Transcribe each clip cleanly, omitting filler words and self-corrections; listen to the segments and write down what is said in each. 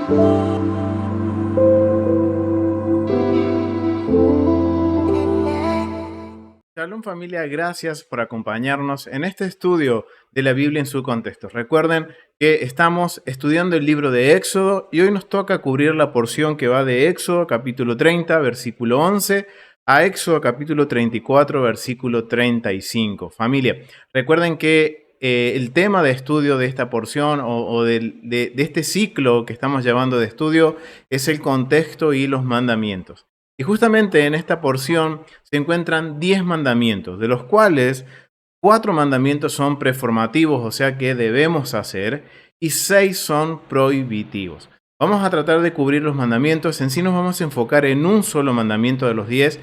Shalom familia, gracias por acompañarnos en este estudio de la Biblia en su contexto. Recuerden que estamos estudiando el libro de Éxodo y hoy nos toca cubrir la porción que va de Éxodo capítulo 30, versículo 11, a Éxodo capítulo 34, versículo 35. Familia, recuerden que el tema de estudio de esta porción de este ciclo que estamos llevando de estudio es el contexto y los mandamientos. Y justamente en esta porción se encuentran 10 mandamientos, de los cuales 4 mandamientos son preformativos, o sea que debemos hacer, y 6 son prohibitivos. Vamos a tratar de cubrir los mandamientos, en sí nos vamos a enfocar en un solo mandamiento de los 10,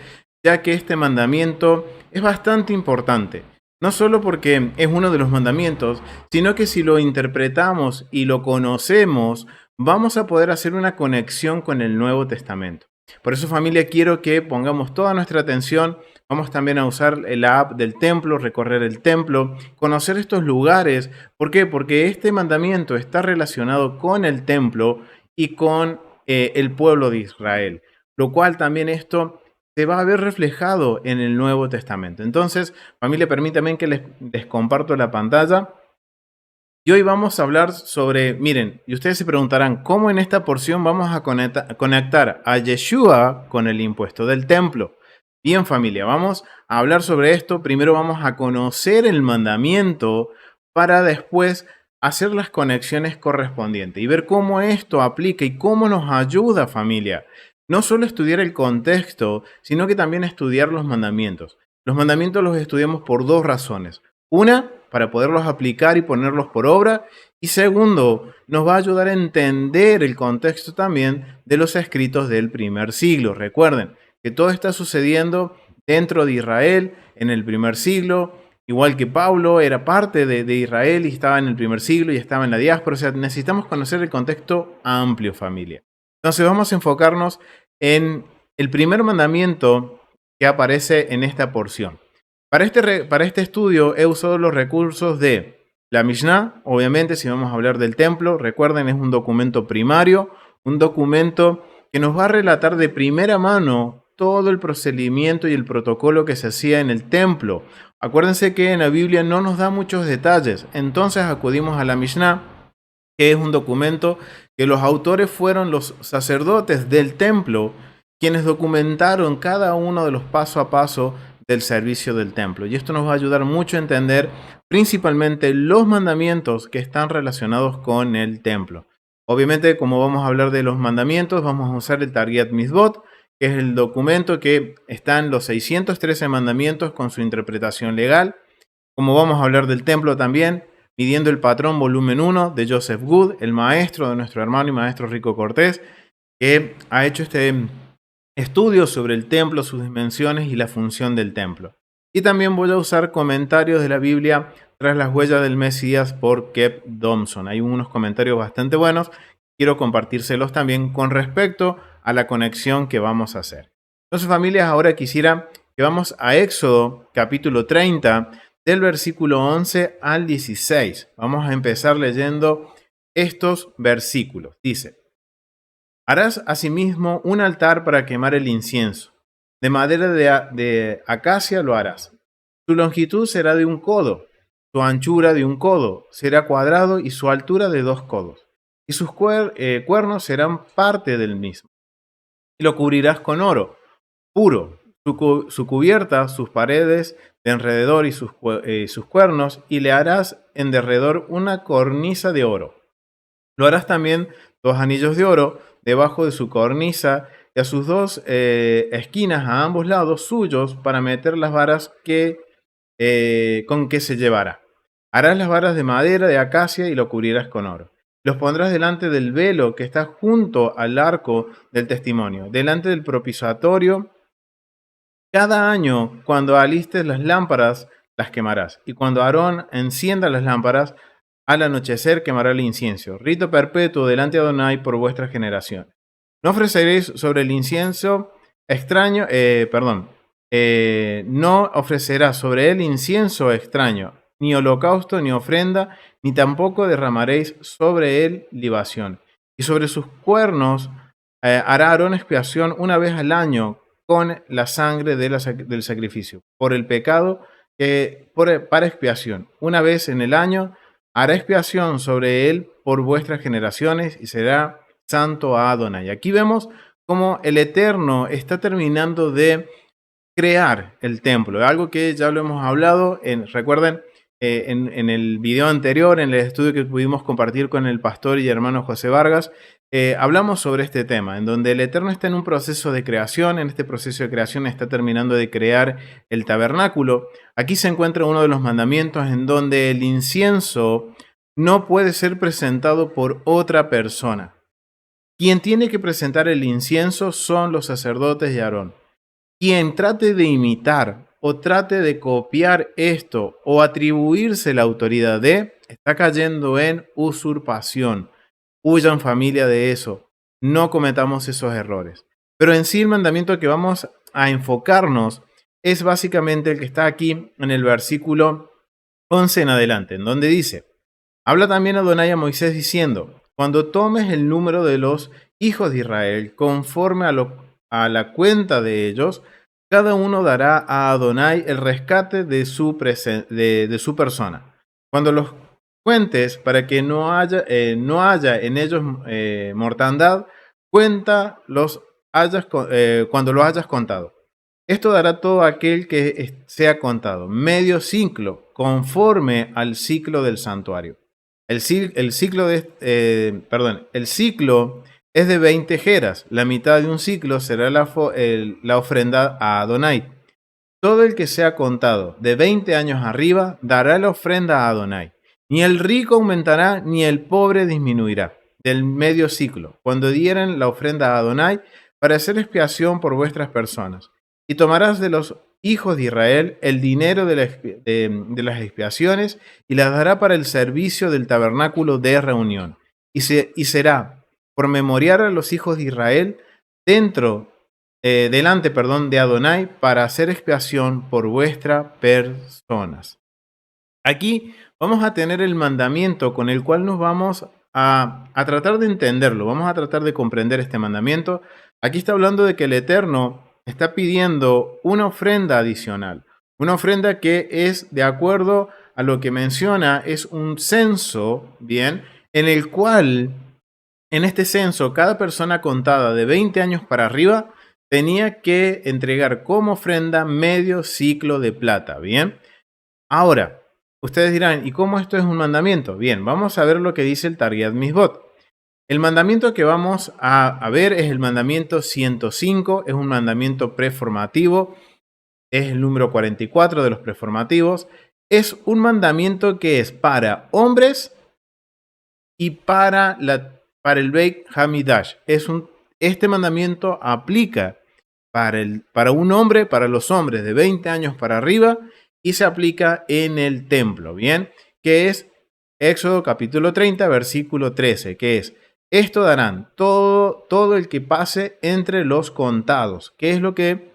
ya que este mandamiento es bastante importante. No solo porque es uno de los mandamientos, sino que si lo interpretamos y lo conocemos, vamos a poder hacer una conexión con el Nuevo Testamento. Por eso, familia, quiero que pongamos toda nuestra atención. Vamos también a usar la app del templo, recorrer el templo, conocer estos lugares. ¿Por qué? Porque este mandamiento está relacionado con el templo y con el pueblo de Israel, lo cual también esto se va a ver reflejado en el Nuevo Testamento. Entonces, familia, permítanme que les comparto la pantalla. Y hoy vamos a hablar sobre, miren, y ustedes se preguntarán, ¿cómo en esta porción vamos a conectar a Yeshua con el impuesto del templo? Bien, familia, vamos a hablar sobre esto. Primero vamos a conocer el mandamiento para después hacer las conexiones correspondientes y ver cómo esto aplica y cómo nos ayuda, familia. No solo estudiar el contexto, sino que también estudiar los mandamientos. Los mandamientos los estudiamos por dos razones. Una, para poderlos aplicar y ponerlos por obra. Y segundo, nos va a ayudar a entender el contexto también de los escritos del primer siglo. Recuerden que todo está sucediendo dentro de Israel en el primer siglo, igual que Pablo era parte de Israel y estaba en el primer siglo y estaba en la diáspora. O sea, necesitamos conocer el contexto amplio, familia. Entonces vamos a enfocarnos en el primer mandamiento que aparece en esta porción. Para este estudio he usado los recursos de la Mishnah. Obviamente, si vamos a hablar del templo, recuerden, es un documento primario, un documento que nos va a relatar de primera mano todo el procedimiento y el protocolo que se hacía en el templo. Acuérdense que en la Biblia no nos da muchos detalles, entonces acudimos a la Mishnah, que es un documento que los autores fueron los sacerdotes del templo, quienes documentaron cada uno de los paso a paso del servicio del templo. Y esto nos va a ayudar mucho a entender principalmente los mandamientos que están relacionados con el templo. Obviamente, como vamos a hablar de los mandamientos, vamos a usar el Targuyat Mitzvot, que es el documento que está en los 613 mandamientos con su interpretación legal. Como vamos a hablar del templo también, Midiendo el Patrón, volumen 1, de Joseph Good, el maestro de nuestro hermano y maestro Rico Cortés, que ha hecho este estudios sobre el templo, sus dimensiones y la función del templo. Y también voy a usar comentarios de la Biblia tras las huellas del Mesías por Kep Thompson. Hay unos comentarios bastante buenos. Quiero compartírselos también con respecto a la conexión que vamos a hacer. Entonces, familias, ahora quisiera que vamos a Éxodo capítulo 30, del versículo 11 al 16. Vamos a empezar leyendo estos versículos. Dice: Harás asimismo un altar para quemar el incienso. De madera de acacia lo harás. Su longitud será de 1 codo, su anchura de 1 codo, será cuadrado y su altura de 2 codos. Y sus cuernos serán parte del mismo. Y lo cubrirás con oro puro, su cubierta, sus paredes de alrededor y sus cuernos, y le harás en derredor una cornisa de oro. Lo harás también 2 anillos de oro debajo de su cornisa y a sus 2 esquinas a ambos lados suyos para meter las varas con que se llevará. Harás las varas de madera de acacia y lo cubrirás con oro. Los pondrás delante del velo que está junto al arco del testimonio, delante del propiciatorio. Cada año, cuando alistes las lámparas, las quemarás. Y cuando Aarón encienda las lámparas, al anochecer quemará el incienso. Rito perpetuo delante de Adonai por vuestras generaciones. No ofreceréis sobre el incienso extraño, no ofrecerás sobre él incienso extraño, ni holocausto, ni ofrenda, ni tampoco derramaréis sobre él libación. Y sobre sus cuernos hará Aarón expiación una vez al año con la sangre del sacrificio, por el pecado, para expiación. Una vez en el año hará expiación sobre él por vuestras generaciones y será santo a Adonai. Aquí vemos cómo el Eterno está terminando de crear el templo, algo que ya lo hemos hablado, recuerden, en el video anterior, en el estudio que pudimos compartir con el pastor y hermano José Vargas, hablamos sobre este tema, en donde el Eterno está en un proceso de creación. En este proceso de creación está terminando de crear el tabernáculo. Aquí se encuentra uno de los mandamientos en donde el incienso no puede ser presentado por otra persona. Quien tiene que presentar el incienso son los sacerdotes de Aarón. Quien trate de imitar o trate de copiar esto o atribuirse la autoridad está cayendo en usurpación. Huyan, familia, de eso. No cometamos esos errores. Pero en sí el mandamiento que vamos a enfocarnos es básicamente el que está aquí en el versículo 11 en adelante, en donde dice: habla también Adonai a Moisés diciendo: cuando tomes el número de los hijos de Israel, conforme a la cuenta de ellos, cada uno dará a Adonai el rescate de su persona. Cuando los cuentes, para que no haya en ellos mortandad, cuenta cuando los hayas contado. Esto dará todo aquel que sea contado, medio ciclo, conforme al ciclo del santuario. El ciclo es de 20 jeras. La mitad de un ciclo será la ofrenda a Adonai. Todo el que sea contado de 20 años arriba dará la ofrenda a Adonai. Ni el rico aumentará, ni el pobre disminuirá. Del medio ciclo, cuando dieran la ofrenda a Adonai, para hacer expiación por vuestras personas. Y tomarás de los hijos de Israel el dinero de las expiaciones y las dará para el servicio del tabernáculo de reunión. Y será por memoriar a los hijos de Israel delante de Adonai, para hacer expiación por vuestras personas. Aquí vamos a tener el mandamiento con el cual nos vamos a tratar de entenderlo, vamos a tratar de comprender este mandamiento. Aquí está hablando de que el Eterno está pidiendo una ofrenda adicional, una ofrenda que es de acuerdo a lo que menciona, es un censo, bien, en el cual, en este censo, cada persona contada de 20 años para arriba tenía que entregar como ofrenda medio ciclo de plata, bien. Ahora, ustedes dirán: ¿y cómo esto es un mandamiento? Bien, vamos a ver lo que dice el Targuyat Misbot. El mandamiento que vamos a ver es el mandamiento 105, es un mandamiento preformativo, es el número 44 de los preformativos. Es un mandamiento que es para hombres y para el Beit Hamidash. Este mandamiento aplica para un hombre, para los hombres de 20 años para arriba, y se aplica en el templo, ¿bien? Que es Éxodo capítulo 30, versículo 13, que es: esto darán todo el que pase entre los contados, que es lo que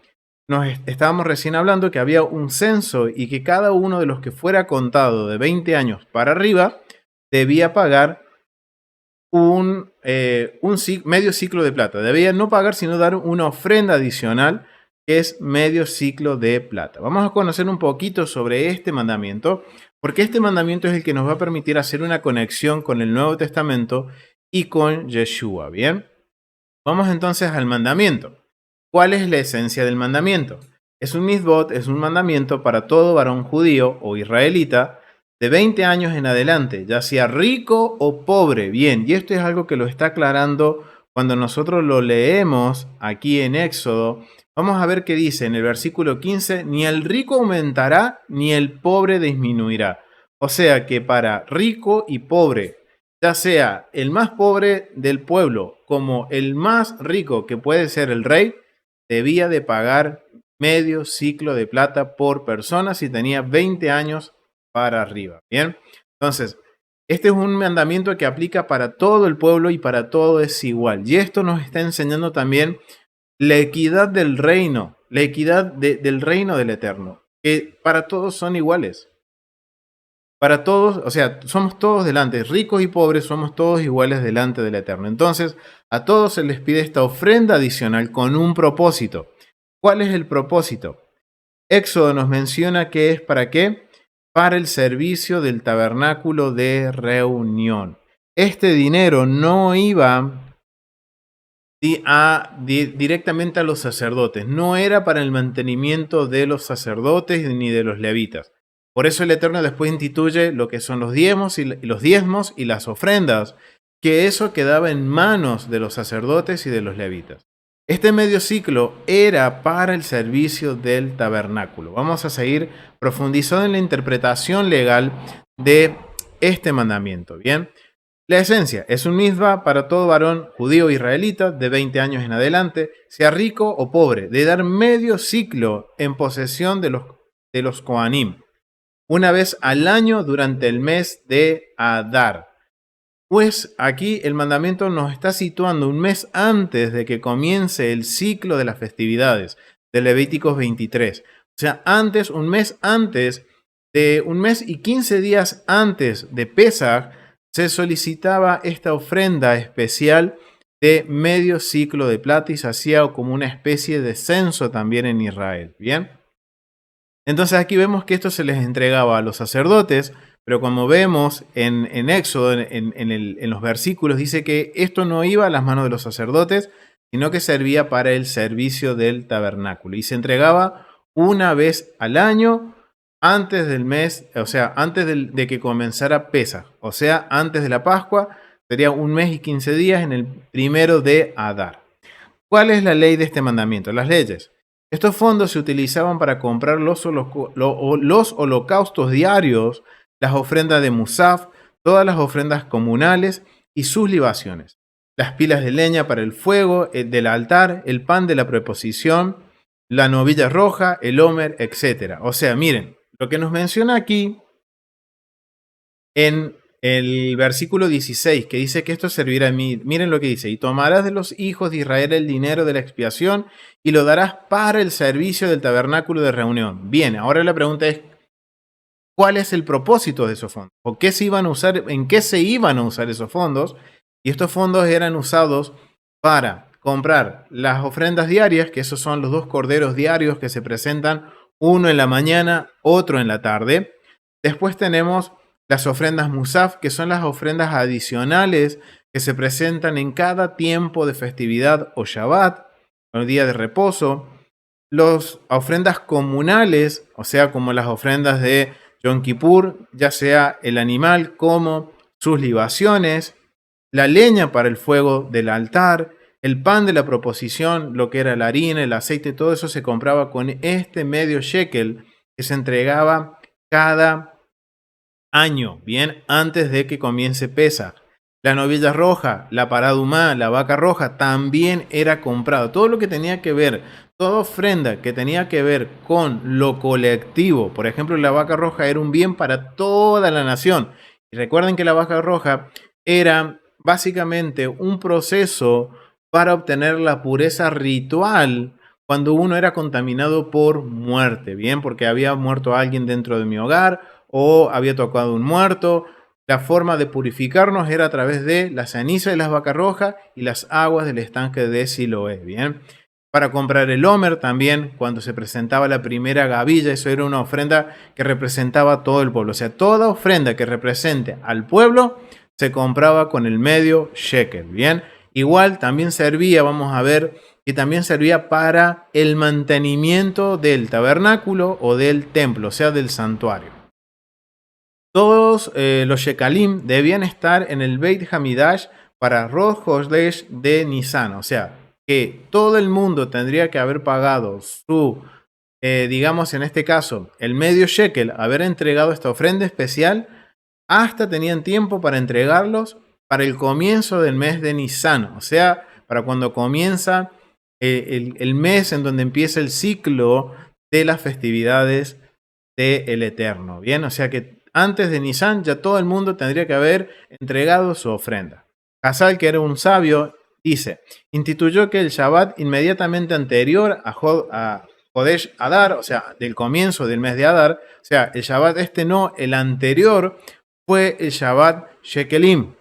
estábamos recién hablando, que había un censo y que cada uno de los que fuera contado de 20 años para arriba debía pagar medio ciclo de plata. Debía no pagar, sino dar una ofrenda adicional, que es medio ciclo de plata. Vamos a conocer un poquito sobre este mandamiento, porque este mandamiento es el que nos va a permitir hacer una conexión con el Nuevo Testamento y con Yeshua. Bien, vamos entonces al mandamiento. ¿Cuál es la esencia del mandamiento? Es un mitzvot, es un mandamiento para todo varón judío o israelita de 20 años en adelante, ya sea rico o pobre. Bien, y esto es algo que lo está aclarando cuando nosotros lo leemos aquí en Éxodo. Vamos a ver qué dice en el versículo 15: ni el rico aumentará, ni el pobre disminuirá. O sea que para rico y pobre, ya sea el más pobre del pueblo como el más rico, que puede ser el rey, debía de pagar medio ciclo de plata por persona si tenía 20 años para arriba. Bien, entonces, este es un mandamiento que aplica para todo el pueblo y para todo es igual. Y esto nos está enseñando también la equidad del reino, la equidad del reino del Eterno, que para todos son iguales. para todos, o sea, somos todos delante, ricos y pobres, somos todos iguales delante del Eterno. Entonces, a todos se les pide esta ofrenda adicional con un propósito. ¿Cuál es el propósito? Éxodo nos menciona que es para qué, para el servicio del tabernáculo de reunión. Este dinero no iba directamente a los sacerdotes, no era para el mantenimiento de los sacerdotes ni de los levitas. Por eso el Eterno después instituye lo que son los diezmos y las ofrendas, que eso quedaba en manos de los sacerdotes y de los levitas. Este medio ciclo era para el servicio del tabernáculo. Vamos a seguir profundizando en la interpretación legal de este mandamiento. Bien, la esencia es un misbah para todo varón judío o israelita de 20 años en adelante, sea rico o pobre, de dar medio ciclo en posesión de los Kohanim, una vez al año durante el mes de Adar. Pues aquí el mandamiento nos está situando un mes antes de que comience el ciclo de las festividades de Levíticos 23. O sea, un mes y 15 días antes de Pesaj, se solicitaba esta ofrenda especial de medio ciclo de plata y se hacía como una especie de censo también en Israel. Bien. Entonces aquí vemos que esto se les entregaba a los sacerdotes, pero como vemos en Éxodo, en los versículos, dice que esto no iba a las manos de los sacerdotes, sino que servía para el servicio del tabernáculo. Y se entregaba una vez al año antes del mes, o sea, antes de que comenzara Pesaj, o sea, antes de la Pascua, sería un mes y 15 días en el primero de Adar. ¿Cuál es la ley de este mandamiento? Las leyes. Estos fondos se utilizaban para comprar los holocaustos diarios, las ofrendas de Musaf, todas las ofrendas comunales y sus libaciones, las pilas de leña para el fuego del altar, el pan de la preposición, la novilla roja, el homer, etc. O sea, miren, lo que nos menciona aquí en el versículo 16, que dice que esto servirá a mí. Miren lo que dice: y tomarás de los hijos de Israel el dinero de la expiación y lo darás para el servicio del tabernáculo de reunión. Bien, ahora la pregunta es, ¿cuál es el propósito de esos fondos? ¿O qué se iban a usar, en qué se iban a usar esos fondos? Y estos fondos eran usados para comprar las ofrendas diarias, que esos son los 2 corderos diarios que se presentan, uno en la mañana, otro en la tarde. Después tenemos las ofrendas Musaf, que son las ofrendas adicionales que se presentan en cada tiempo de festividad o Shabbat, o día de reposo. Las ofrendas comunales, o sea, como las ofrendas de Yom Kippur, ya sea el animal como sus libaciones, la leña para el fuego del altar, el pan de la proposición, lo que era la harina, el aceite, todo eso se compraba con este medio shekel que se entregaba cada año, bien, antes de que comience Pesaj. La novilla roja, la paradumá, la vaca roja, también era comprado. Todo lo que tenía que ver, toda ofrenda que tenía que ver con lo colectivo. Por ejemplo, la vaca roja era un bien para toda la nación. Y recuerden que la vaca roja era básicamente un proceso para obtener la pureza ritual cuando uno era contaminado por muerte. Bien, porque había muerto alguien dentro de mi hogar o había tocado un muerto. La forma de purificarnos era a través de la ceniza de las vacas rojas y las aguas del estanque de Siloé. Bien, para comprar el homer también, cuando se presentaba la primera gavilla, eso era una ofrenda que representaba a todo el pueblo. O sea, toda ofrenda que represente al pueblo se compraba con el medio shekel. Bien, igual también servía, vamos a ver, que también servía para el mantenimiento del tabernáculo o del templo, o sea, del santuario. Todos los shekalim debían estar en el Beit Hamidash para Rosh Chodesh de Nisan. O sea, que todo el mundo tendría que haber pagado su, digamos en este caso, el medio shekel, haber entregado esta ofrenda especial, hasta tenían tiempo para entregarlos para el comienzo del mes de Nisan. O sea, para cuando comienza el mes en donde empieza el ciclo de las festividades del Eterno. Bien, o sea que antes de Nisan ya todo el mundo tendría que haber entregado su ofrenda. Hazal, que era un sabio, dice, instituyó que el Shabbat inmediatamente anterior a Jodesh Adar, o sea, del comienzo del mes de Adar, o sea, el Shabbat este no, el anterior fue el Shabbat Shekelim,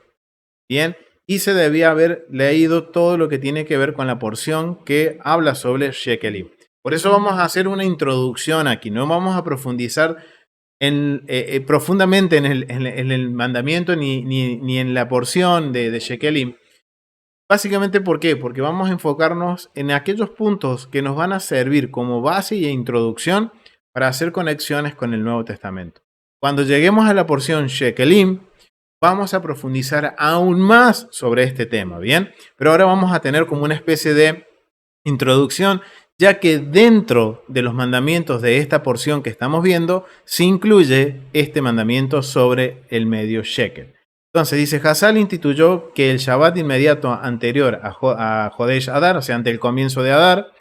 ¿bien? Y se debía haber leído todo lo que tiene que ver con la porción que habla sobre Shekelim. Por eso vamos a hacer una introducción aquí, no vamos a profundizar profundamente en el mandamiento ni en la porción de Shekelim. Básicamente, ¿por qué? Porque vamos a enfocarnos en aquellos puntos que nos van a servir como base e introducción para hacer conexiones con el Nuevo Testamento. Cuando lleguemos a la porción Shekelim, vamos a profundizar aún más sobre este tema, ¿bien? Pero ahora vamos a tener como una especie de introducción, ya que dentro de los mandamientos de esta porción que estamos viendo, se incluye este mandamiento sobre el medio shekel. Entonces dice, Hazal instituyó que el Shabbat inmediato anterior a Jodesh Adar, o sea, ante el comienzo de Adar,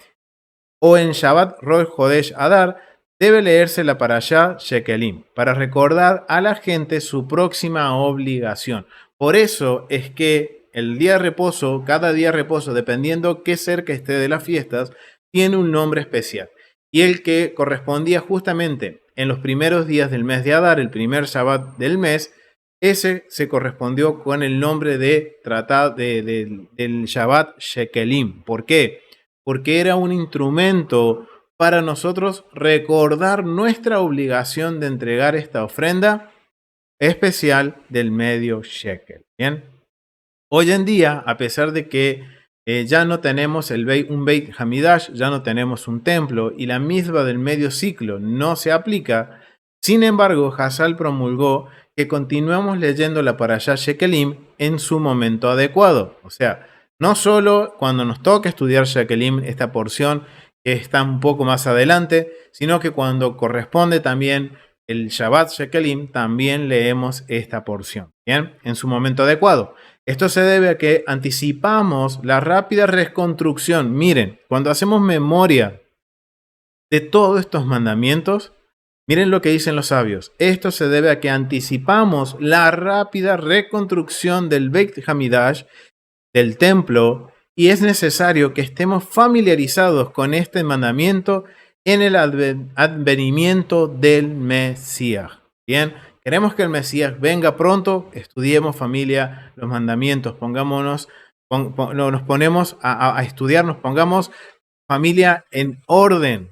o en Shabbat Rosh Jodesh Adar, debe leerse la Parashá Shekelim, para recordar a la gente su próxima obligación. Por eso es que el día de reposo, cada día de reposo, dependiendo qué cerca esté de las fiestas, tiene un nombre especial. Y el que correspondía justamente en los primeros días del mes de Adar, el primer Shabbat del mes, ese se correspondió con el nombre de tratado del Shabbat Shekelim. ¿Por qué? Porque era un instrumento para nosotros recordar nuestra obligación de entregar esta ofrenda especial del medio shekel. Bien, hoy en día, a pesar de que ya no tenemos un Beit Hamidash, ya no tenemos un templo y la misma del medio ciclo no se aplica, sin embargo, Hazal promulgó que continuemos leyendo la Parashá Shekelim en su momento adecuado. O sea, no solo cuando nos toca estudiar Shekelim, esta porción que está un poco más adelante, sino que cuando corresponde también el Shabbat Shekelim, también leemos esta porción, ¿bien? En su momento adecuado. Esto se debe a que anticipamos la rápida reconstrucción. Miren, cuando hacemos memoria de todos estos mandamientos, miren lo que dicen los sabios. Esto se debe a que anticipamos la rápida reconstrucción del Beit Hamidash, del templo, y es necesario que estemos familiarizados con este mandamiento en el advenimiento del Mesías. Bien, queremos que el Mesías venga pronto, estudiemos familia los mandamientos, nos ponemos a estudiar, nos pongamos familia en orden.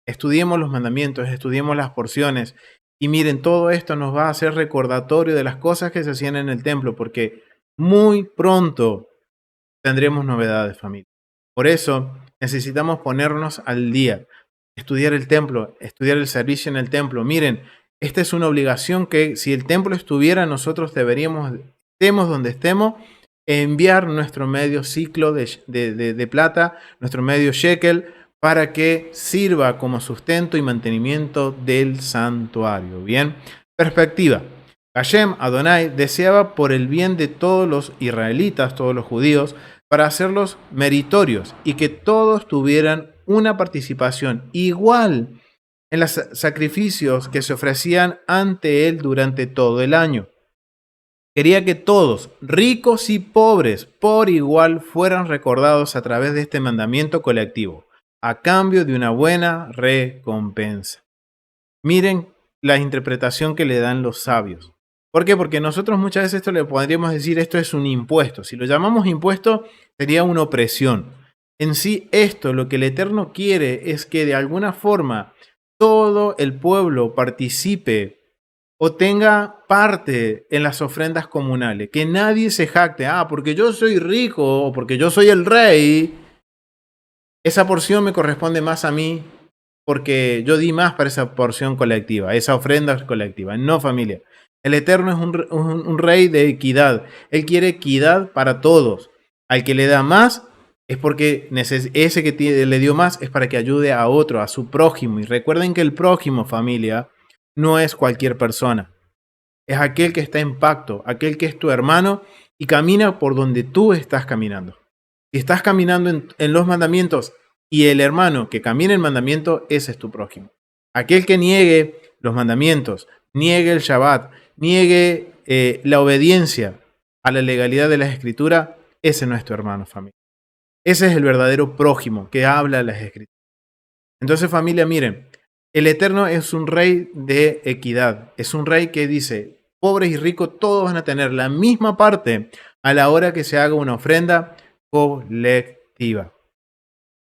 Estudiemos los mandamientos, estudiemos las porciones. Y miren, todo esto nos va a hacer recordatorio de las cosas que se hacían en el templo, porque muy pronto tendremos novedades, familia. Por eso necesitamos ponernos al día, estudiar el templo, estudiar el servicio en el templo. Miren, esta es una obligación que si el templo estuviera, nosotros deberíamos, estemos donde estemos, enviar nuestro medio ciclo de plata, nuestro medio shekel, para que sirva como sustento y mantenimiento del santuario. Bien, perspectiva. Hashem, Adonai, deseaba por el bien de todos los israelitas, todos los judíos, para hacerlos meritorios y que todos tuvieran una participación igual en los sacrificios que se ofrecían ante él durante todo el año. Quería que todos, ricos y pobres, por igual fueran recordados a través de este mandamiento colectivo, a cambio de una buena recompensa. Miren la interpretación que le dan los sabios. ¿Por qué? Porque nosotros muchas veces esto le podríamos decir, esto es un impuesto. Si lo llamamos impuesto, sería una opresión. En sí, esto, lo que el Eterno quiere es que de alguna forma todo el pueblo participe o tenga parte en las ofrendas comunales. Que nadie se jacte, porque yo soy rico o porque yo soy el rey, esa porción me corresponde más a mí porque yo di más para esa porción colectiva, esa ofrenda colectiva. No, familia. El Eterno es un rey de equidad. Él quiere equidad para todos. Al que le da más es porque ese que le dio más es para que ayude a otro, a su prójimo. Y recuerden que el prójimo, familia, no es cualquier persona. Es aquel que está en pacto, aquel que es tu hermano y camina por donde tú estás caminando. Si estás caminando en los mandamientos y el hermano que camina en mandamiento, ese es tu prójimo. Aquel que niegue los mandamientos, niegue el Shabbat, niegue la obediencia a la legalidad de las escrituras, ese no es tu hermano, familia. Ese es el verdadero prójimo que habla las escrituras. Entonces, familia, miren, el Eterno es un rey de equidad. Es un rey que dice, pobres y ricos todos van a tener la misma parte a la hora que se haga una ofrenda colectiva.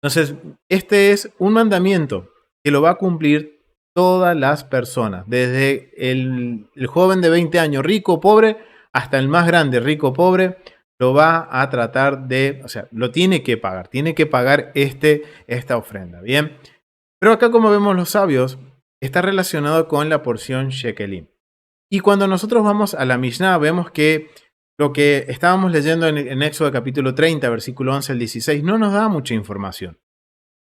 Entonces, este es un mandamiento que lo va a cumplir todas las personas, desde el joven de 20 años rico o pobre hasta el más grande rico o pobre, lo va a tratar de, o sea, lo tiene que pagar esta ofrenda, ¿bien? Pero acá, como vemos los sabios, está relacionado con la porción shekelim. Y cuando nosotros vamos a la Mishnah, vemos que lo que estábamos leyendo en Éxodo capítulo 30, versículo 11 al 16, no nos da mucha información.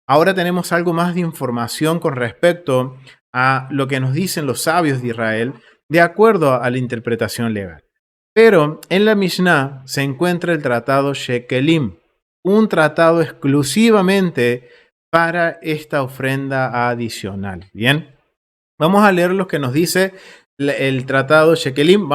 Ahora tenemos algo más de información con respecto a lo que nos dicen los sabios de Israel de acuerdo a la interpretación legal. Pero en la Mishnah se encuentra el tratado Shekelim, un tratado exclusivamente para esta ofrenda adicional. Bien, vamos a leer lo que nos dice el tratado Shekelim.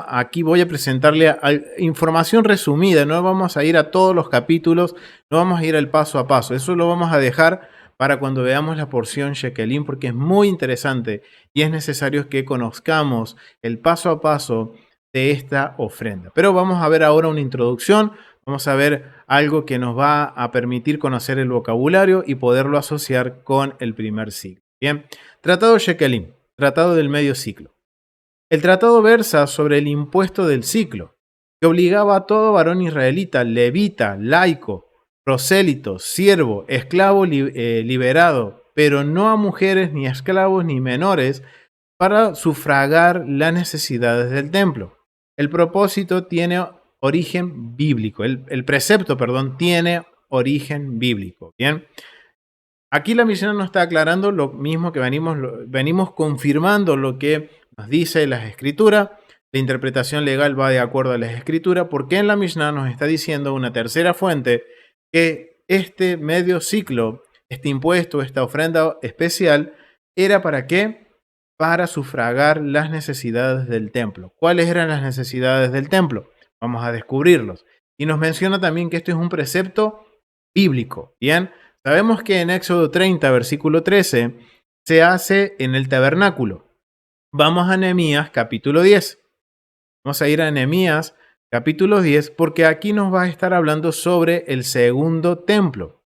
Aquí voy a presentarle información resumida, no vamos a ir a todos los capítulos, no vamos a ir al paso a paso, eso lo vamos a dejar para cuando veamos la porción Shekelim, porque es muy interesante y es necesario que conozcamos el paso a paso de esta ofrenda. Pero vamos a ver ahora una introducción, vamos a ver algo que nos va a permitir conocer el vocabulario y poderlo asociar con el primer siglo. Bien, tratado Shekelim, tratado del medio ciclo. El tratado versa sobre el impuesto del ciclo, que obligaba a todo varón israelita, levita, laico, prosélito, siervo, esclavo liberado, pero no a mujeres, ni a esclavos, ni menores, para sufragar las necesidades del templo. El propósito tiene origen bíblico, el precepto, perdón, tiene origen bíblico. Bien. Aquí la misión nos está aclarando lo mismo que venimos confirmando lo que nos dice las escrituras. La interpretación legal va de acuerdo a las escrituras, porque en la Mishnah nos está diciendo una tercera fuente que este medio ciclo, este impuesto, esta ofrenda especial, ¿era para qué? Para sufragar las necesidades del templo. ¿Cuáles eran las necesidades del templo? Vamos a descubrirlos. Y nos menciona también que esto es un precepto bíblico. Bien, sabemos que en Éxodo 30, versículo 13, se hace en el tabernáculo. Vamos a Nehemías capítulo 10. Vamos a ir a Nehemías capítulo 10 porque aquí nos va a estar hablando sobre el segundo templo.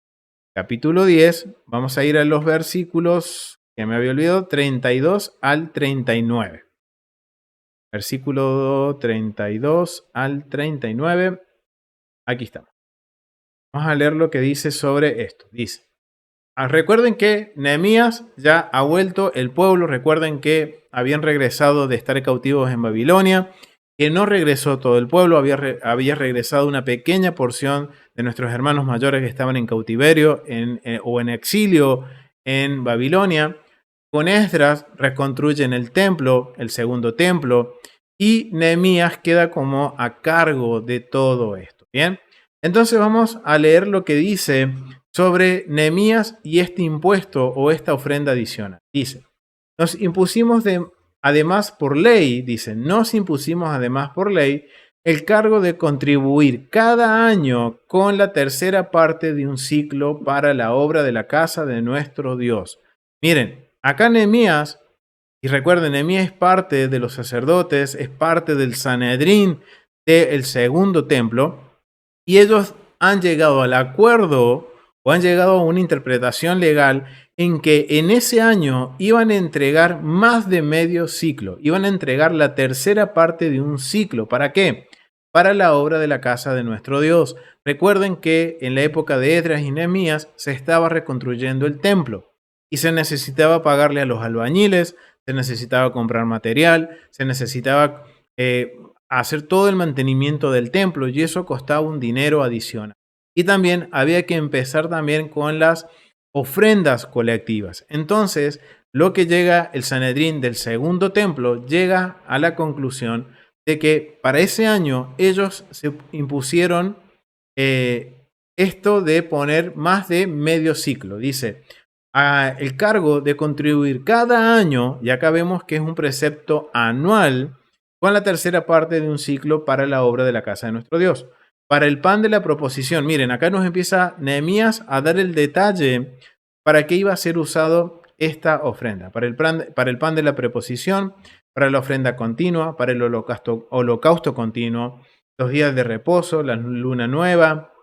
Capítulo 10, vamos a ir a los versículos, que me había olvidado, 32 al 39. Versículo 32 al 39. Aquí estamos. Vamos a leer lo que dice sobre esto. Dice: recuerden que Nehemías ya ha vuelto el pueblo, recuerden que habían regresado de estar cautivos en Babilonia, que no regresó todo el pueblo, había regresado una pequeña porción de nuestros hermanos mayores que estaban en cautiverio o en exilio en Babilonia. Con Esdras reconstruyen el templo, el segundo templo, y Nehemías queda como a cargo de todo esto. Bien, entonces vamos a leer lo que dice sobre Nehemías y este impuesto o esta ofrenda adicional. Dice: nos impusimos además por ley, nos impusimos además por ley el cargo de contribuir cada año con la tercera parte de un ciclo para la obra de la casa de nuestro Dios. Miren, acá Nehemías, y recuerden, Nehemías es parte de los sacerdotes, es parte del Sanedrín del segundo templo, y ellos han llegado al acuerdo o han llegado a una interpretación legal en que en ese año iban a entregar más de medio ciclo, iban a entregar la tercera parte de un ciclo. ¿Para qué? Para la obra de la casa de nuestro Dios. Recuerden que en la época de Esdras y Nehemías se estaba reconstruyendo el templo y se necesitaba pagarle a los albañiles, se necesitaba comprar material, se necesitaba hacer todo el mantenimiento del templo, y eso costaba un dinero adicional. Y también había que empezar también con las ofrendas colectivas. Entonces, lo que llega el Sanedrín del segundo templo llega a la conclusión de que para ese año ellos se impusieron esto de poner más de medio ciclo. Dice: el cargo de contribuir cada año, y acá vemos que es un precepto anual, con la tercera parte de un ciclo para la obra de la casa de nuestro Dios. Para el pan de la proposición, miren, acá nos empieza Nehemías a dar el detalle para qué iba a ser usado esta ofrenda: para el pan de la preposición, para la ofrenda continua, para el holocausto continuo, los días de reposo, la luna nueva,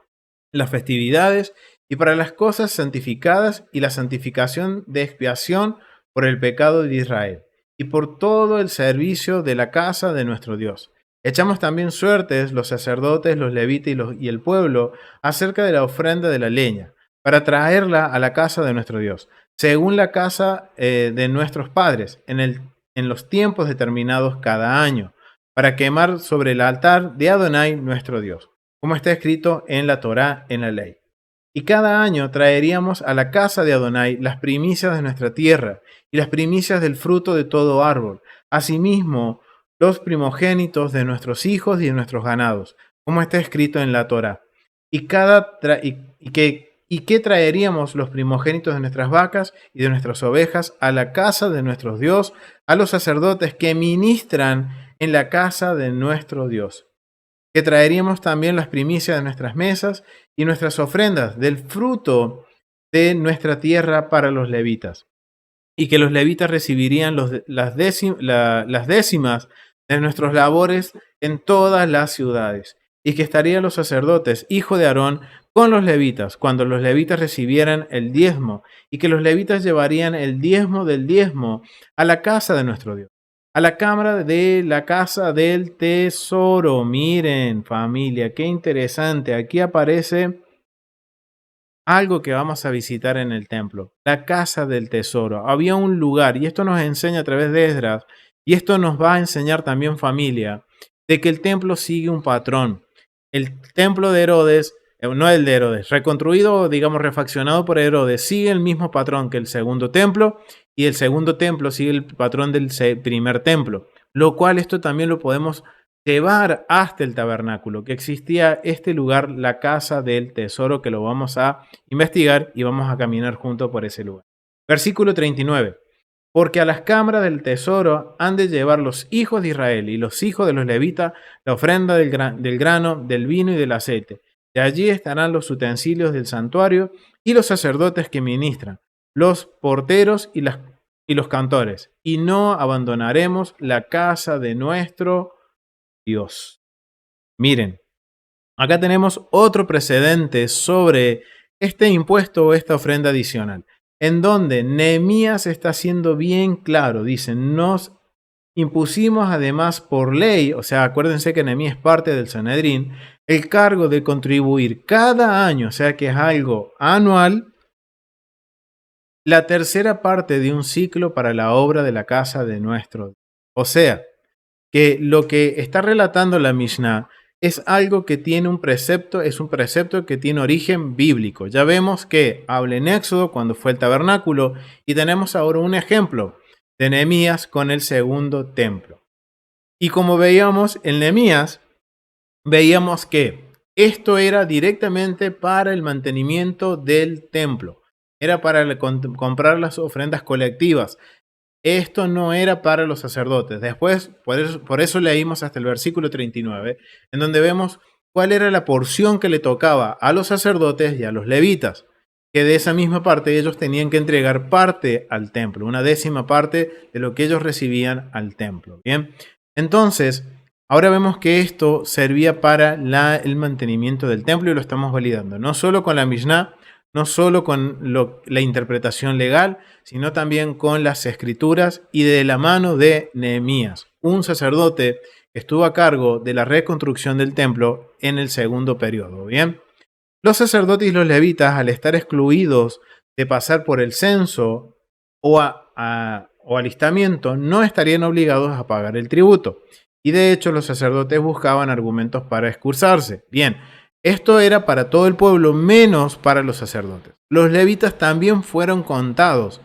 las festividades, y para las cosas santificadas y la santificación de expiación por el pecado de Israel, y por todo el servicio de la casa de nuestro Dios. Echamos también suertes los sacerdotes, los levitas y el pueblo acerca de la ofrenda de la leña, para traerla a la casa de nuestro Dios, según la casa de nuestros padres, en los tiempos determinados cada año, para quemar sobre el altar de Adonai nuestro Dios, como está escrito en la Torá, en la ley. Y cada año traeríamos a la casa de Adonai las primicias de nuestra tierra y las primicias del fruto de todo árbol, asimismo los primogénitos de nuestros hijos y de nuestros ganados, como está escrito en la Torá. Y que traeríamos los primogénitos de nuestras vacas y de nuestras ovejas a la casa de nuestro Dios, a los sacerdotes que ministran en la casa de nuestro Dios. Que traeríamos también las primicias de nuestras mesas y nuestras ofrendas del fruto de nuestra tierra para los levitas, y que los levitas recibirían las décimas de nuestros labores en todas las ciudades, y que estarían los sacerdotes, hijo de Aarón, con los levitas, cuando los levitas recibieran el diezmo, y que los levitas llevarían el diezmo del diezmo a la casa de nuestro Dios, a la cámara de la casa del tesoro. Miren, familia, qué interesante. Aquí aparece algo que vamos a visitar en el templo: la casa del tesoro. Había un lugar, y esto nos enseña a través de Esdras, y esto nos va a enseñar también, familia, de que el templo sigue un patrón. El templo de Herodes, no el de Herodes, reconstruido, digamos, refaccionado por Herodes, sigue el mismo patrón que el segundo templo, y el segundo templo sigue el patrón del primer templo, lo cual esto también lo podemos llevar hasta el tabernáculo, que existía este lugar, la casa del tesoro, que lo vamos a investigar y vamos a caminar juntos por ese lugar. Versículo 39. Porque a las cámaras del tesoro han de llevar los hijos de Israel y los hijos de los levitas la ofrenda del grano, del vino y del aceite. De allí estarán los utensilios del santuario y los sacerdotes que ministran, los porteros y los cantores. Y no abandonaremos la casa de nuestro Dios. Miren, acá tenemos otro precedente sobre este impuesto o esta ofrenda adicional, en donde Nehemías está siendo bien claro. Dice: nos impusimos además por ley, o sea, acuérdense que Nehemías es parte del Sanedrín, el cargo de contribuir cada año, o sea que es algo anual, la tercera parte de un ciclo para la obra de la casa de nuestro Dios. O sea, que lo que está relatando la Mishnah es algo que tiene un precepto, es un precepto que tiene origen bíblico. Ya vemos que habla en Éxodo cuando fue el tabernáculo, y tenemos ahora un ejemplo de Nehemías con el segundo templo. Y como veíamos en Nehemías, veíamos que esto era directamente para el mantenimiento del templo, era para comprar las ofrendas colectivas. Esto no era para los sacerdotes. Después, por eso leímos hasta el versículo 39, en donde vemos cuál era la porción que le tocaba a los sacerdotes y a los levitas, que de esa misma parte ellos tenían que entregar parte al templo, una décima parte de lo que ellos recibían al templo. Bien, entonces, ahora vemos que esto servía para el mantenimiento del templo, y lo estamos validando, no solo con la Mishnah, no solo con la interpretación legal, sino también con las escrituras, y de la mano de Nehemías, un sacerdote que estuvo a cargo de la reconstrucción del templo en el segundo periodo. Bien, los sacerdotes y los levitas, al estar excluidos de pasar por el censo o alistamiento, no estarían obligados a pagar el tributo. Y de hecho, los sacerdotes buscaban argumentos para excusarse. Bien, esto era para todo el pueblo, menos para los sacerdotes. Los levitas también fueron contados,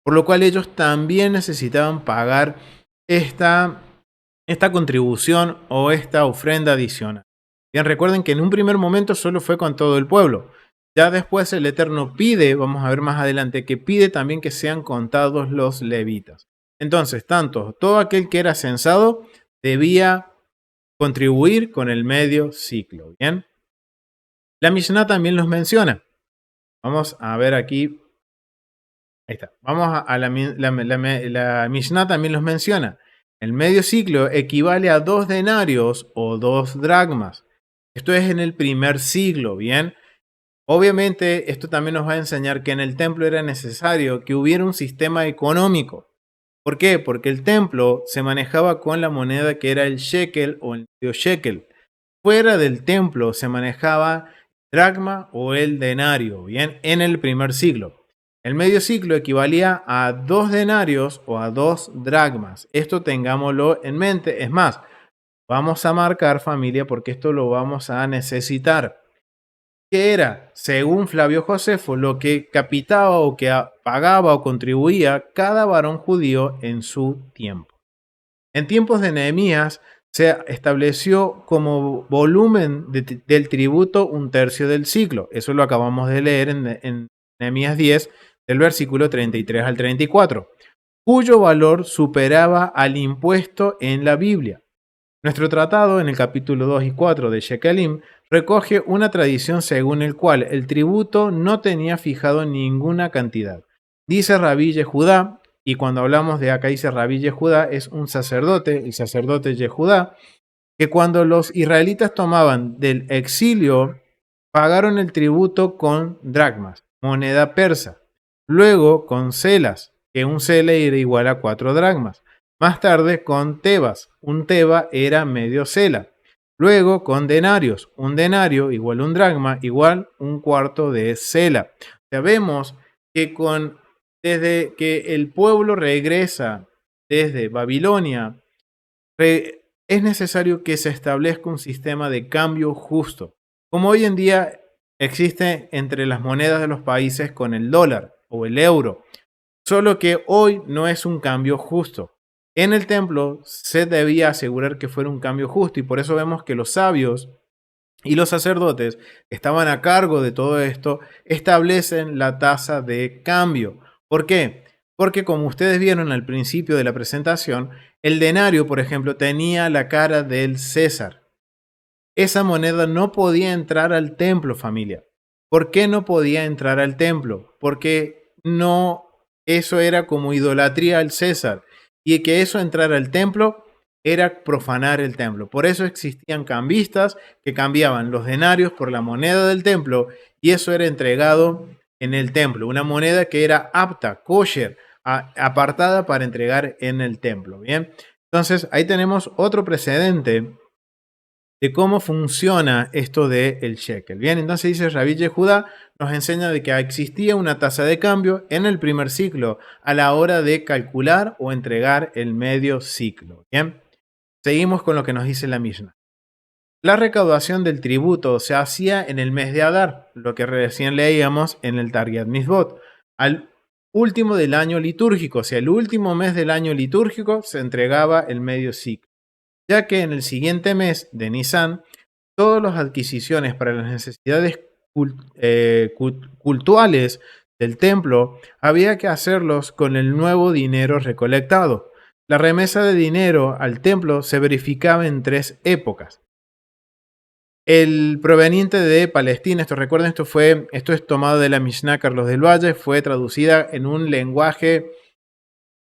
por lo cual ellos también necesitaban pagar esta contribución o esta ofrenda adicional. Bien, recuerden que en un primer momento solo fue con todo el pueblo. Ya después el Eterno pide, vamos a ver más adelante, que pide también que sean contados los levitas. Entonces, todo aquel que era censado debía contribuir con el medio ciclo. Bien, la Mishnah también los menciona. Vamos a ver aquí Ahí está. Vamos a la Mishnah también los menciona. El medio ciclo equivale a 2 denarios o 2 dracmas. Esto es en el primer siglo, ¿bien? Obviamente, esto también nos va a enseñar que en el templo era necesario que hubiera un sistema económico. ¿Por qué? Porque el templo se manejaba con la moneda que era el shekel o el medio shekel. Fuera del templo se manejaba dracma o el denario, bien, en el primer siglo. El medio siglo equivalía a 2 denarios o a 2 dracmas. Esto tengámoslo en mente. Es más, vamos a marcar familia porque esto lo vamos a necesitar. ¿Qué era? Según Flavio Josefo, lo que capitaba o que pagaba o contribuía cada varón judío en su tiempo. En tiempos de Nehemías se estableció como volumen del tributo 1/3 del ciclo. Eso lo acabamos de leer en Nehemías 10, del versículo 33 al 34, cuyo valor superaba al impuesto en la Biblia. Nuestro tratado, en el capítulo 2 y 4 de Shekelim, recoge una tradición según el cual el tributo no tenía fijado ninguna cantidad. Dice Rabí Yehudá, y cuando hablamos de acá dice Rabí Yehudá, es un sacerdote, el sacerdote Yehudá, que cuando los israelitas tomaban del exilio, pagaron el tributo con dracmas, moneda persa. Luego con selas, que un sela era igual a 4 dracmas. Más tarde con tebas, un teba era medio sela. Luego con denarios, un denario igual a un dracma igual un cuarto de sela. Ya vemos que desde que el pueblo regresa desde Babilonia, es necesario que se establezca un sistema de cambio justo, como hoy en día existe entre las monedas de los países con el dólar o el euro, solo que hoy no es un cambio justo. En el templo se debía asegurar que fuera un cambio justo y por eso vemos que los sabios y los sacerdotes que estaban a cargo de todo esto establecen la tasa de cambio. ¿Por qué? Porque como ustedes vieron al principio de la presentación, el denario, por ejemplo, tenía la cara del César. Esa moneda no podía entrar al templo, familia. ¿Por qué no podía entrar al templo? Porque no, eso era como idolatría al César. Y que eso entrara al templo era profanar el templo. Por eso existían cambistas que cambiaban los denarios por la moneda del templo y eso era entregado en el templo. Una moneda que era apta, kosher, apartada para entregar en el templo. Bien, entonces ahí tenemos otro precedente de cómo funciona esto del shekel. Bien, entonces dice Rabí Yehudá, nos enseña de que existía una tasa de cambio en el primer ciclo a la hora de calcular o entregar el medio ciclo. Bien, seguimos con lo que nos dice la Mishnah. La recaudación del tributo se hacía en el mes de Adar, lo que recién leíamos en el Targuyat Mizbot, al último del año litúrgico, o sea, el último mes del año litúrgico se entregaba el medio ciclo, ya que en el siguiente mes de Nisan, todas las adquisiciones para las necesidades cultuales del templo había que hacerlos con el nuevo dinero recolectado. La remesa de dinero al templo se verificaba en 3 épocas. El proveniente de Palestina, recuerden, esto es tomado de la Mishnah Carlos del Valle, fue traducida en un lenguaje,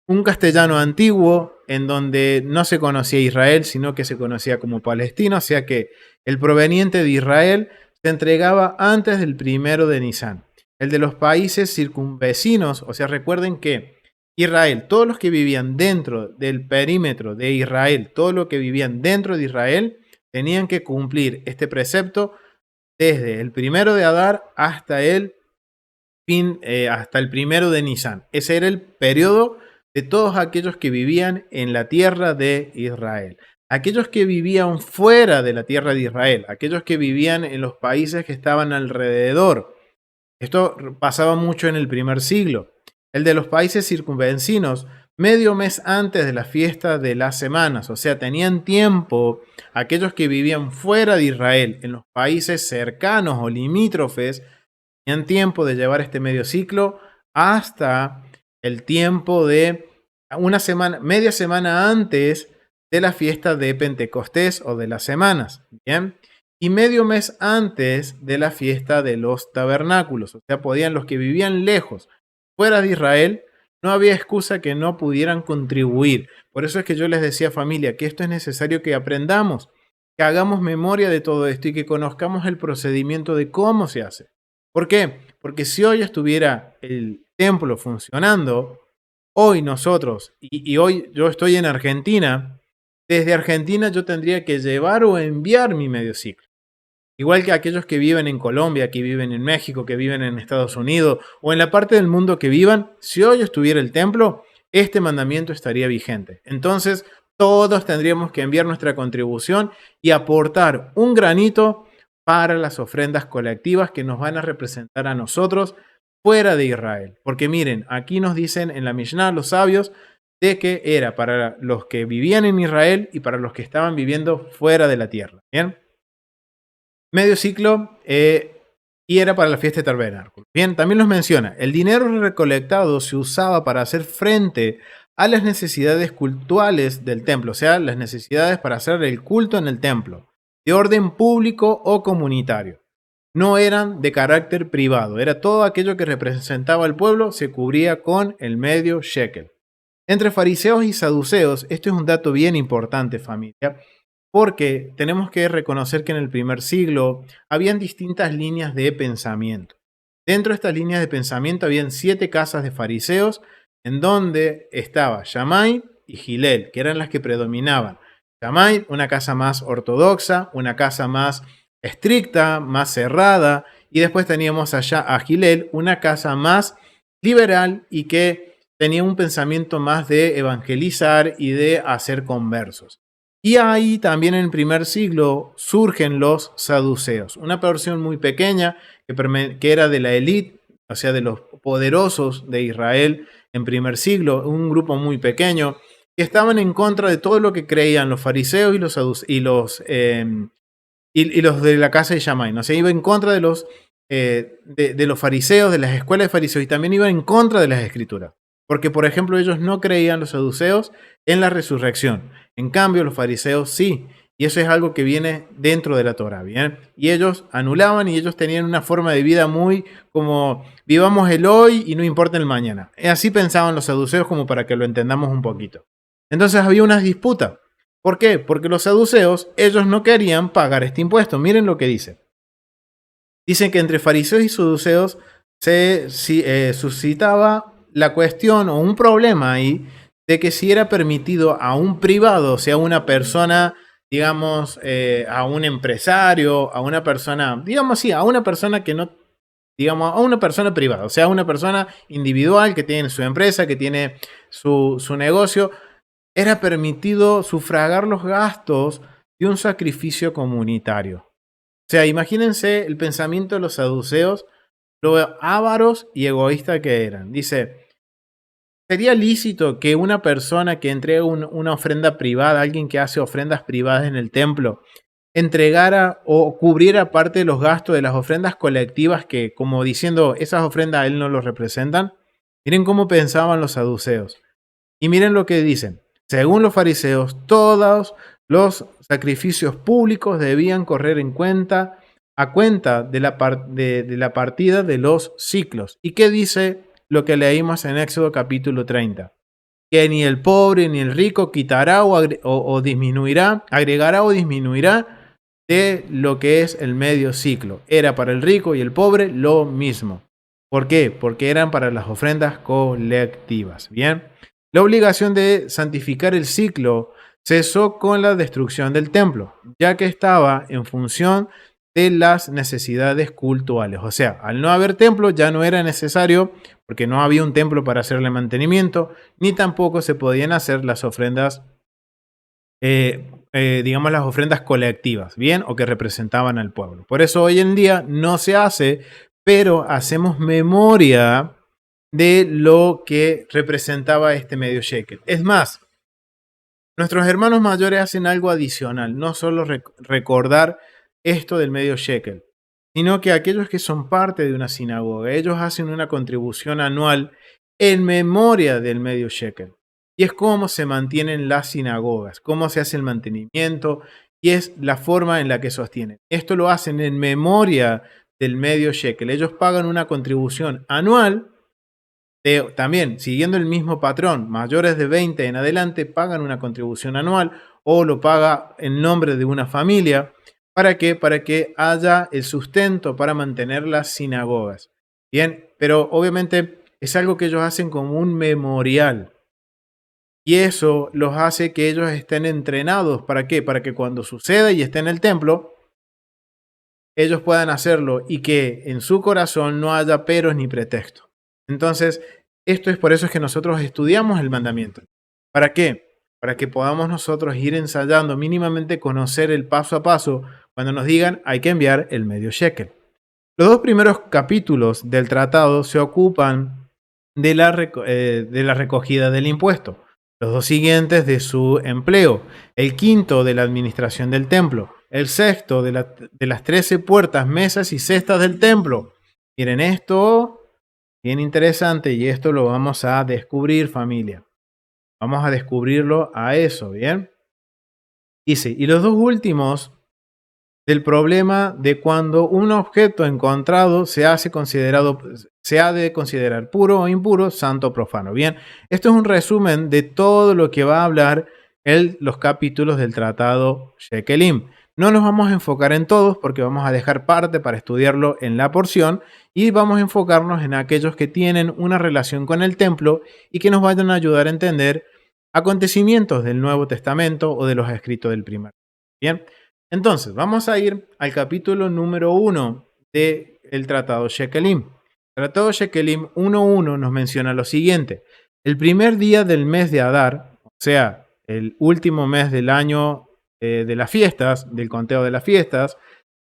un castellano antiguo, en donde no se conocía Israel, sino que se conocía como Palestina, o sea que el proveniente de Israel se entregaba antes del 1 de Nisan. El de los países circunvecinos, o sea, recuerden que Israel, todos los que vivían dentro del perímetro de Israel, todos los que vivían dentro de Israel, tenían que cumplir este precepto desde el 1 de Adar hasta el 1 de Nisan. Ese era el periodo de todos aquellos que vivían en la tierra de Israel. Aquellos que vivían fuera de la tierra de Israel, aquellos que vivían en los países que estaban alrededor. Esto pasaba mucho en el primer siglo. El de los países circunvecinos, medio mes antes de la fiesta de las semanas, o sea, tenían tiempo, aquellos que vivían fuera de Israel, en los países cercanos o limítrofes, tenían tiempo de llevar este medio ciclo hasta el tiempo de una semana, media semana antes de la fiesta de Pentecostés o de las semanas, ¿bien? Y medio mes antes de la fiesta de los tabernáculos, o sea, podían los que vivían lejos, fuera de Israel, no había excusa que no pudieran contribuir. Por eso es que yo les decía, familia, que esto es necesario que aprendamos, que hagamos memoria de todo esto y que conozcamos el procedimiento de cómo se hace. ¿Por qué? Porque si hoy estuviera el templo funcionando, hoy nosotros, y hoy yo estoy en Argentina, desde Argentina yo tendría que llevar o enviar mi medio ciclo. Igual que aquellos que viven en Colombia, que viven en México, que viven en Estados Unidos o en la parte del mundo que vivan, si hoy estuviera el templo, este mandamiento estaría vigente. Entonces, todos tendríamos que enviar nuestra contribución y aportar un granito para las ofrendas colectivas que nos van a representar a nosotros fuera de Israel. Porque miren, aquí nos dicen en la Mishnah los sabios de que era para los que vivían en Israel y para los que estaban viviendo fuera de la tierra. ¿Bien? Medio ciclo y era para la fiesta de tabernáculo. Bien, también nos menciona, el dinero recolectado se usaba para hacer frente a las necesidades cultuales del templo, o sea, las necesidades para hacer el culto en el templo, de orden público o comunitario. No eran de carácter privado, era todo aquello que representaba al pueblo, se cubría con el medio shekel. Entre fariseos y saduceos, esto es un dato bien importante, familia, porque tenemos que reconocer que en el primer siglo habían distintas líneas de pensamiento. Dentro de estas líneas de pensamiento habían 7 casas de fariseos en donde estaba Shammai y Gilel, que eran las que predominaban. Shammai, una casa más ortodoxa, una casa más estricta, más cerrada, y después teníamos allá a Gilel, una casa más liberal y que tenía un pensamiento más de evangelizar y de hacer conversos. Y ahí también en el primer siglo surgen los saduceos, una porción muy pequeña que era de la élite, o sea, de los poderosos de Israel en primer siglo, un grupo muy pequeño, que estaban en contra de todo lo que creían los fariseos y los de la casa de Shammai. ¿No? O sea, iba en contra de los fariseos, de las escuelas de fariseos, y también iba en contra de las escrituras. Porque, por ejemplo, ellos no creían, los saduceos, en la resurrección. En cambio, los fariseos sí. Y eso es algo que viene dentro de la Torah, ¿bien? Y ellos anulaban y ellos tenían una forma de vida muy como vivamos el hoy y no importa el mañana. Así pensaban los saduceos como para que lo entendamos un poquito. Entonces había unas disputas. ¿Por qué? Porque los saduceos, ellos no querían pagar este impuesto. Miren lo que dice. Dicen que entre fariseos y saduceos se suscitaba la cuestión o un problema ahí de que si era permitido a un privado, o sea, a una persona, digamos, a un empresario, a una persona, digamos así, a una persona que no, digamos, a una persona privada, o sea, a una persona individual que tiene su empresa, que tiene su negocio, era permitido sufragar los gastos de un sacrificio comunitario. O sea, imagínense el pensamiento de los saduceos, lo ávaros y egoístas que eran. Dice, ¿sería lícito que una persona que entrega una ofrenda privada, alguien que hace ofrendas privadas en el templo, entregara o cubriera parte de los gastos de las ofrendas colectivas que, como diciendo, esas ofrendas a él no los representan? Miren cómo pensaban los saduceos. Y miren lo que dicen. Según los fariseos, todos los sacrificios públicos debían correr a cuenta de la partida de los ciclos. ¿Y qué dice lo que leímos en Éxodo capítulo 30? Que ni el pobre ni el rico quitará o disminuirá, agregará o disminuirá de lo que es el medio ciclo. Era para el rico y el pobre lo mismo. ¿Por qué? Porque eran para las ofrendas colectivas. Bien. La obligación de santificar el ciclo cesó con la destrucción del templo, ya que estaba en función de las necesidades cultuales. O sea, al no haber templo ya no era necesario, porque no había un templo para hacerle mantenimiento, ni tampoco se podían hacer las ofrendas, digamos las ofrendas colectivas, ¿bien? O que representaban al pueblo. Por eso hoy en día no se hace, pero hacemos memoria de lo que representaba este medio shekel. Es más, nuestros hermanos mayores hacen algo adicional, no solo recordar esto del medio shekel, sino que aquellos que son parte de una sinagoga, ellos hacen una contribución anual en memoria del medio shekel. Y es cómo se mantienen las sinagogas, cómo se hace el mantenimiento y es la forma en la que sostienen. Esto lo hacen en memoria del medio shekel. Ellos pagan una contribución anual también, siguiendo el mismo patrón, mayores de 20 en adelante pagan una contribución anual o lo paga en nombre de una familia. ¿Para qué? Para que haya el sustento para mantener las sinagogas. Bien, pero obviamente es algo que ellos hacen como un memorial. Y eso los hace que ellos estén entrenados. ¿Para qué? Para que cuando suceda y esté en el templo, ellos puedan hacerlo y que en su corazón no haya peros ni pretextos. Entonces, esto es por eso es que nosotros estudiamos el mandamiento. ¿Para qué? Para que podamos nosotros ir ensayando, mínimamente conocer el paso a paso cuando nos digan hay que enviar el medio shekel. Los dos primeros capítulos del tratado se ocupan de la recogida del impuesto, los dos siguientes de su empleo, el quinto de la administración del templo, el sexto de las 13 puertas, mesas y cestas del templo. Miren esto, bien interesante, y esto lo vamos a descubrir, familia. Vamos a descubrirlo a eso, ¿bien? Dice, y los dos últimos del problema de cuando un objeto encontrado se ha de considerar puro o impuro, santo o profano. Bien, esto es un resumen de todo lo que va a hablar los capítulos del tratado Shekelim. No nos vamos a enfocar en todos porque vamos a dejar parte para estudiarlo en la porción y vamos a enfocarnos en aquellos que tienen una relación con el templo y que nos vayan a ayudar a entender acontecimientos del Nuevo Testamento o de los escritos del primer. Bien. Entonces, vamos a ir al capítulo número 1 del Tratado Shekelim. El Tratado Shekelim 1.1 nos menciona lo siguiente. El primer día del mes de Adar, o sea, el último mes del año de las fiestas, del conteo de las fiestas,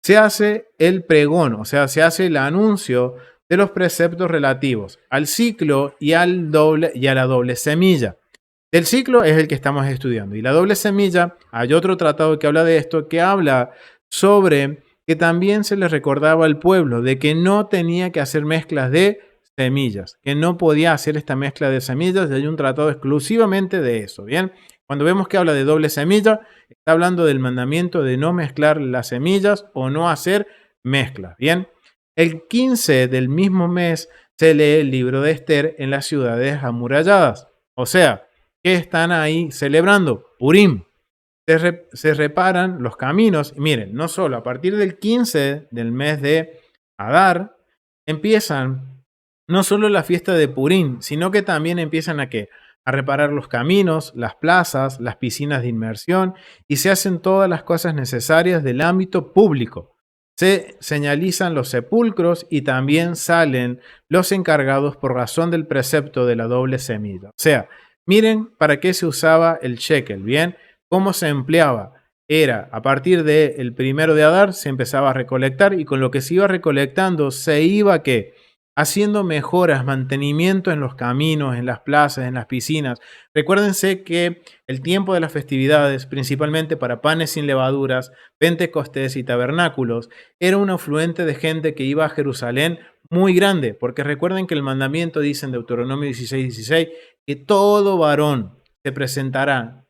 se hace el pregón, o sea, se hace el anuncio de los preceptos relativos al ciclo y a la doble semilla. El ciclo es el que estamos estudiando y la doble semilla, hay otro tratado que habla de esto, que habla sobre que también se le recordaba al pueblo de que no tenía que hacer mezclas de semillas, que no podía hacer esta mezcla de semillas, y hay un tratado exclusivamente de eso, ¿bien? Cuando vemos que habla de doble semilla, está hablando del mandamiento de no mezclar las semillas o no hacer mezclas, ¿bien? El 15 del mismo mes se lee el libro de Esther en las ciudades amuralladas, o sea, ¿qué están ahí celebrando? Purim. Se reparan los caminos. Y miren, no solo a partir del 15 del mes de Adar, empiezan no solo la fiesta de Purim, sino que también empiezan a ¿qué? A reparar los caminos, las plazas, las piscinas de inmersión y se hacen todas las cosas necesarias del ámbito público. Se señalizan los sepulcros y también salen los encargados por razón del precepto de la doble semilla. O sea, miren para qué se usaba el shekel, ¿bien? ¿Cómo se empleaba? Era a partir del primero de Adar se empezaba a recolectar y con lo que se iba recolectando se iba ¿qué? Haciendo mejoras, mantenimiento en los caminos, en las plazas, en las piscinas. Recuérdense que el tiempo de las festividades, principalmente para panes sin levaduras, Pentecostés y tabernáculos, era un afluente de gente que iba a Jerusalén muy grande, porque recuerden que el mandamiento dice en Deuteronomio 16:16 que todo varón se presentará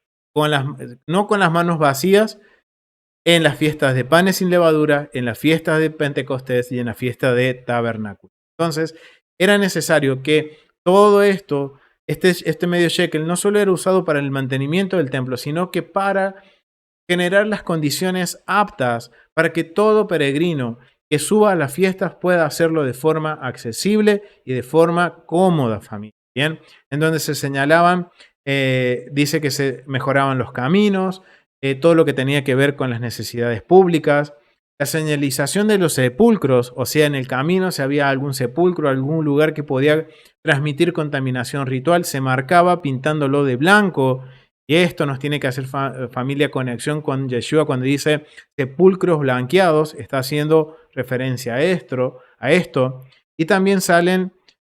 no con las manos vacías en las fiestas de panes sin levadura, en las fiestas de Pentecostés y en la fiesta de tabernáculo. Entonces, era necesario que todo esto, este medio shekel, no solo era usado para el mantenimiento del templo, sino que para generar las condiciones aptas para que todo peregrino que suba a las fiestas pueda hacerlo de forma accesible y de forma cómoda, familia. Bien, en donde se señalaban, dice que se mejoraban los caminos, todo lo que tenía que ver con las necesidades públicas, la señalización de los sepulcros, o sea, en el camino si había algún sepulcro, algún lugar que podía transmitir contaminación ritual, se marcaba pintándolo de blanco. Y esto nos tiene que hacer familia conexión con Yeshua cuando dice sepulcros blanqueados, está haciendo referencia a esto. Y también salen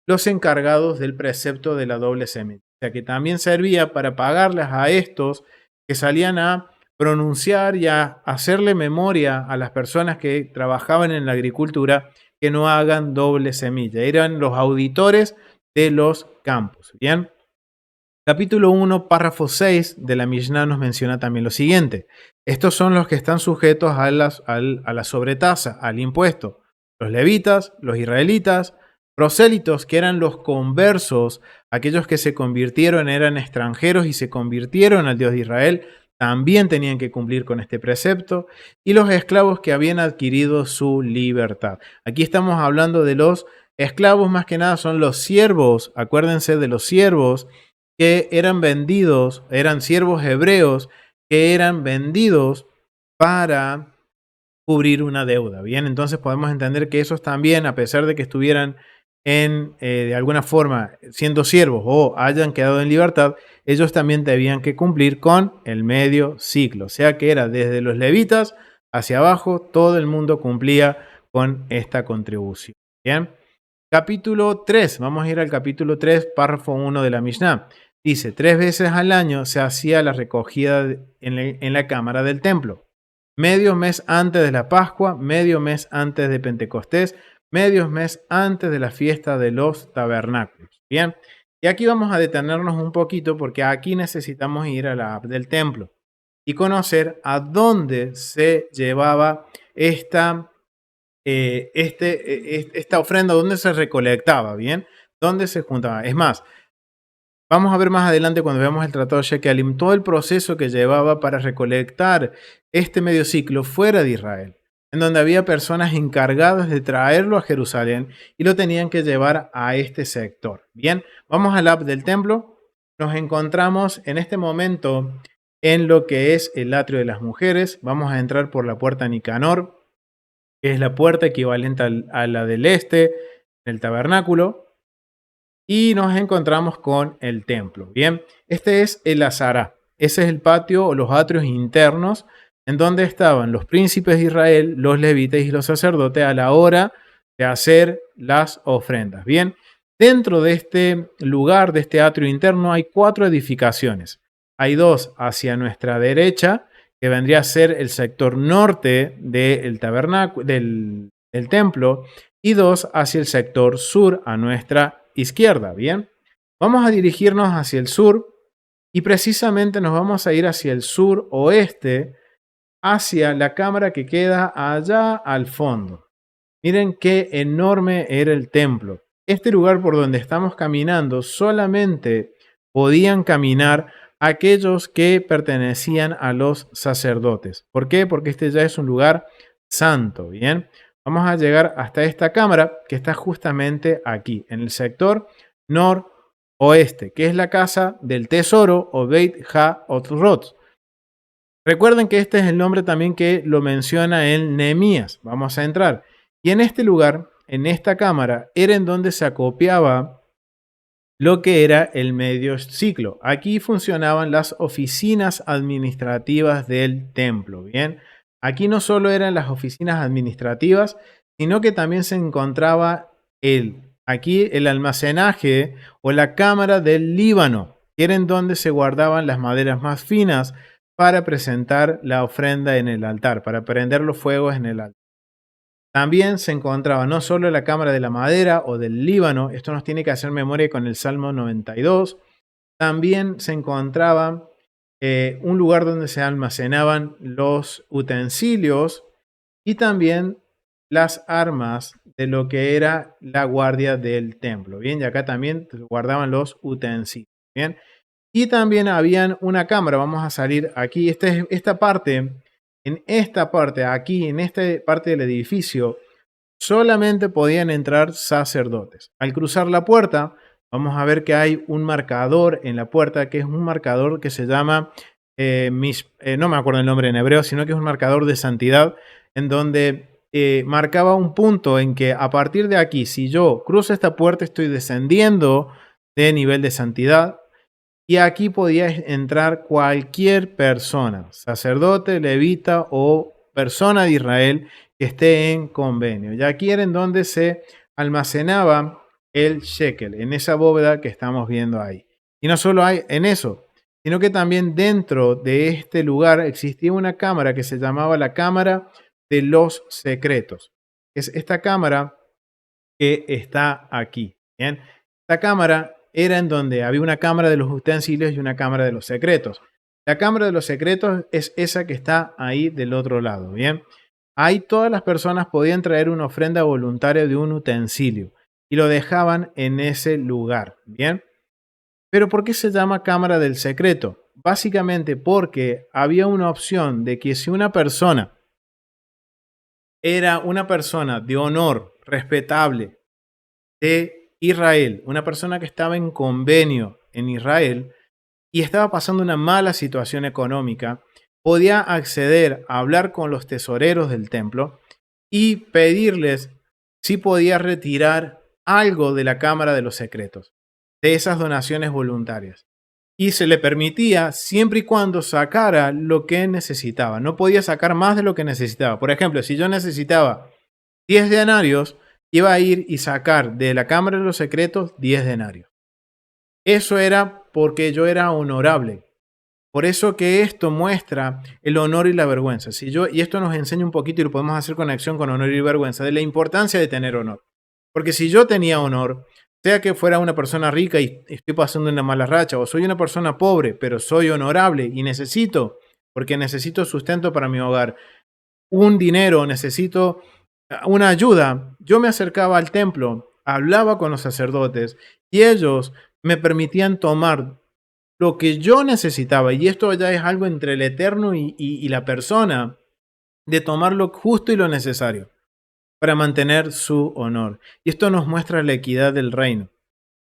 los encargados del precepto de la doble semilla. O sea que también servía para pagarles a estos que salían a pronunciar y a hacerle memoria a las personas que trabajaban en la agricultura que no hagan doble semilla. Eran los auditores de los campos. Bien. Capítulo 1, párrafo 6 de la Mishnah nos menciona también lo siguiente. Estos son los que están sujetos a la sobretasa, al impuesto. Los levitas, los israelitas, prosélitos, que eran los conversos, aquellos que se convirtieron, eran extranjeros y se convirtieron al Dios de Israel, también tenían que cumplir con este precepto, y los esclavos que habían adquirido su libertad. Aquí estamos hablando de los esclavos, más que nada son los siervos, acuérdense de los siervos que eran vendidos, eran siervos hebreos que eran vendidos para cubrir una deuda. Bien, entonces podemos entender que esos también, a pesar de que estuvieran de alguna forma siendo siervos o hayan quedado en libertad, ellos también debían que cumplir con el medio ciclo. O sea que era desde los levitas hacia abajo, todo el mundo cumplía con esta contribución. Bien, capítulo 3, vamos a ir al capítulo 3, párrafo 1 de la Mishnah. Dice, 3 veces al año se hacía la recogida en la cámara del templo. Medio mes antes de la Pascua, medio mes antes de Pentecostés, medio mes antes de la fiesta de los tabernáculos. Bien, y aquí vamos a detenernos un poquito porque aquí necesitamos ir a la app del templo y conocer a dónde se llevaba esta ofrenda, dónde se recolectaba, ¿bien? ¿Dónde se juntaba? Es más, vamos a ver más adelante cuando veamos el Tratado de Shekalim, todo el proceso que llevaba para recolectar este medio ciclo fuera de Israel, en donde había personas encargadas de traerlo a Jerusalén y lo tenían que llevar a este sector. Bien, vamos al app del templo. Nos encontramos en este momento en lo que es el atrio de las mujeres. Vamos a entrar por la puerta Nicanor, que es la puerta equivalente a la del este, del tabernáculo, y nos encontramos con el templo. Bien, este es el Azará. Ese es el patio o los atrios internos en donde estaban los príncipes de Israel, los levitas y los sacerdotes a la hora de hacer las ofrendas. Bien, dentro de este lugar, de este atrio interno, hay 4 edificaciones. Hay 2 hacia nuestra derecha, que vendría a ser el sector norte del tabernáculo, del templo, y 2 hacia el sector sur, a nuestra izquierda. Bien, vamos a dirigirnos hacia el sur y precisamente nos vamos a ir hacia el sur oeste, hacia la cámara que queda allá al fondo. Miren qué enorme era el templo. Este lugar por donde estamos caminando solamente podían caminar aquellos que pertenecían a los sacerdotes. ¿Por qué? Porque este ya es un lugar santo. Bien, vamos a llegar hasta esta cámara que está justamente aquí, en el sector noroeste, que es la casa del tesoro o Beit Ha-Otrot. Recuerden que este es el nombre también que lo menciona en Nehemías. Vamos a entrar. Y en este lugar, en esta cámara, era en donde se acopiaba lo que era el medio ciclo. Aquí funcionaban las oficinas administrativas del templo. Bien, aquí no solo eran las oficinas administrativas, sino que también se encontraba aquí el almacenaje o la cámara del Líbano, que era en donde se guardaban las maderas más finas para presentar la ofrenda en el altar, para prender los fuegos en el altar. También se encontraba no solo la cámara de la madera o del Líbano, esto nos tiene que hacer memoria con el Salmo 92, también se encontraba un lugar donde se almacenaban los utensilios y también las armas de lo que era la guardia del templo. Bien, y acá también guardaban los utensilios. Bien, y también habían una cámara, vamos a salir aquí, esta parte, aquí, en esta parte del edificio, solamente podían entrar sacerdotes. Al cruzar la puerta, vamos a ver que hay un marcador en la puerta, que es un marcador que se llama, no me acuerdo el nombre en hebreo, sino que es un marcador de santidad, en donde marcaba un punto en que a partir de aquí, si yo cruzo esta puerta, estoy descendiendo de nivel de santidad. Y aquí podía entrar cualquier persona, sacerdote, levita o persona de Israel que esté en convenio. Y aquí era en donde se almacenaba el shekel, en esa bóveda que estamos viendo ahí. Y no solo hay en eso, sino que también dentro de este lugar existía una cámara que se llamaba la Cámara de los Secretos. Es esta cámara que está aquí. ¿Bien? Esta cámara era en donde había una cámara de los utensilios y una cámara de los secretos. La cámara de los secretos es esa que está ahí del otro lado. Bien, ahí todas las personas podían traer una ofrenda voluntaria de un utensilio. y lo dejaban en ese lugar. Bien. Pero ¿por qué se llama cámara del secreto? Básicamente porque había una opción de que si una persona era una persona de honor, respetable, de Israel, una persona que estaba en convenio en Israel y estaba pasando una mala situación económica, podía acceder a hablar con los tesoreros del templo y pedirles si podía retirar algo de la Cámara de los Secretos, de esas donaciones voluntarias. Y se le permitía siempre y cuando sacara lo que necesitaba. No podía sacar más de lo que necesitaba. Por ejemplo, si yo necesitaba 10 denarios, iba a ir y sacar de la Cámara de los Secretos 10 denarios. Eso era porque yo era honorable. Por eso que esto muestra el honor y la vergüenza. Y esto nos enseña un poquito y lo podemos hacer conexión con honor y vergüenza, de la importancia de tener honor. Porque si yo tenía honor, sea que fuera una persona rica y estoy pasando una mala racha, o soy una persona pobre, pero soy honorable y porque necesito sustento para mi hogar, un dinero, necesito una ayuda, yo me acercaba al templo, hablaba con los sacerdotes y ellos me permitían tomar lo que yo necesitaba, y esto ya es algo entre el eterno y la persona, de tomar lo justo y lo necesario para mantener su honor. Y esto nos muestra la equidad del reino.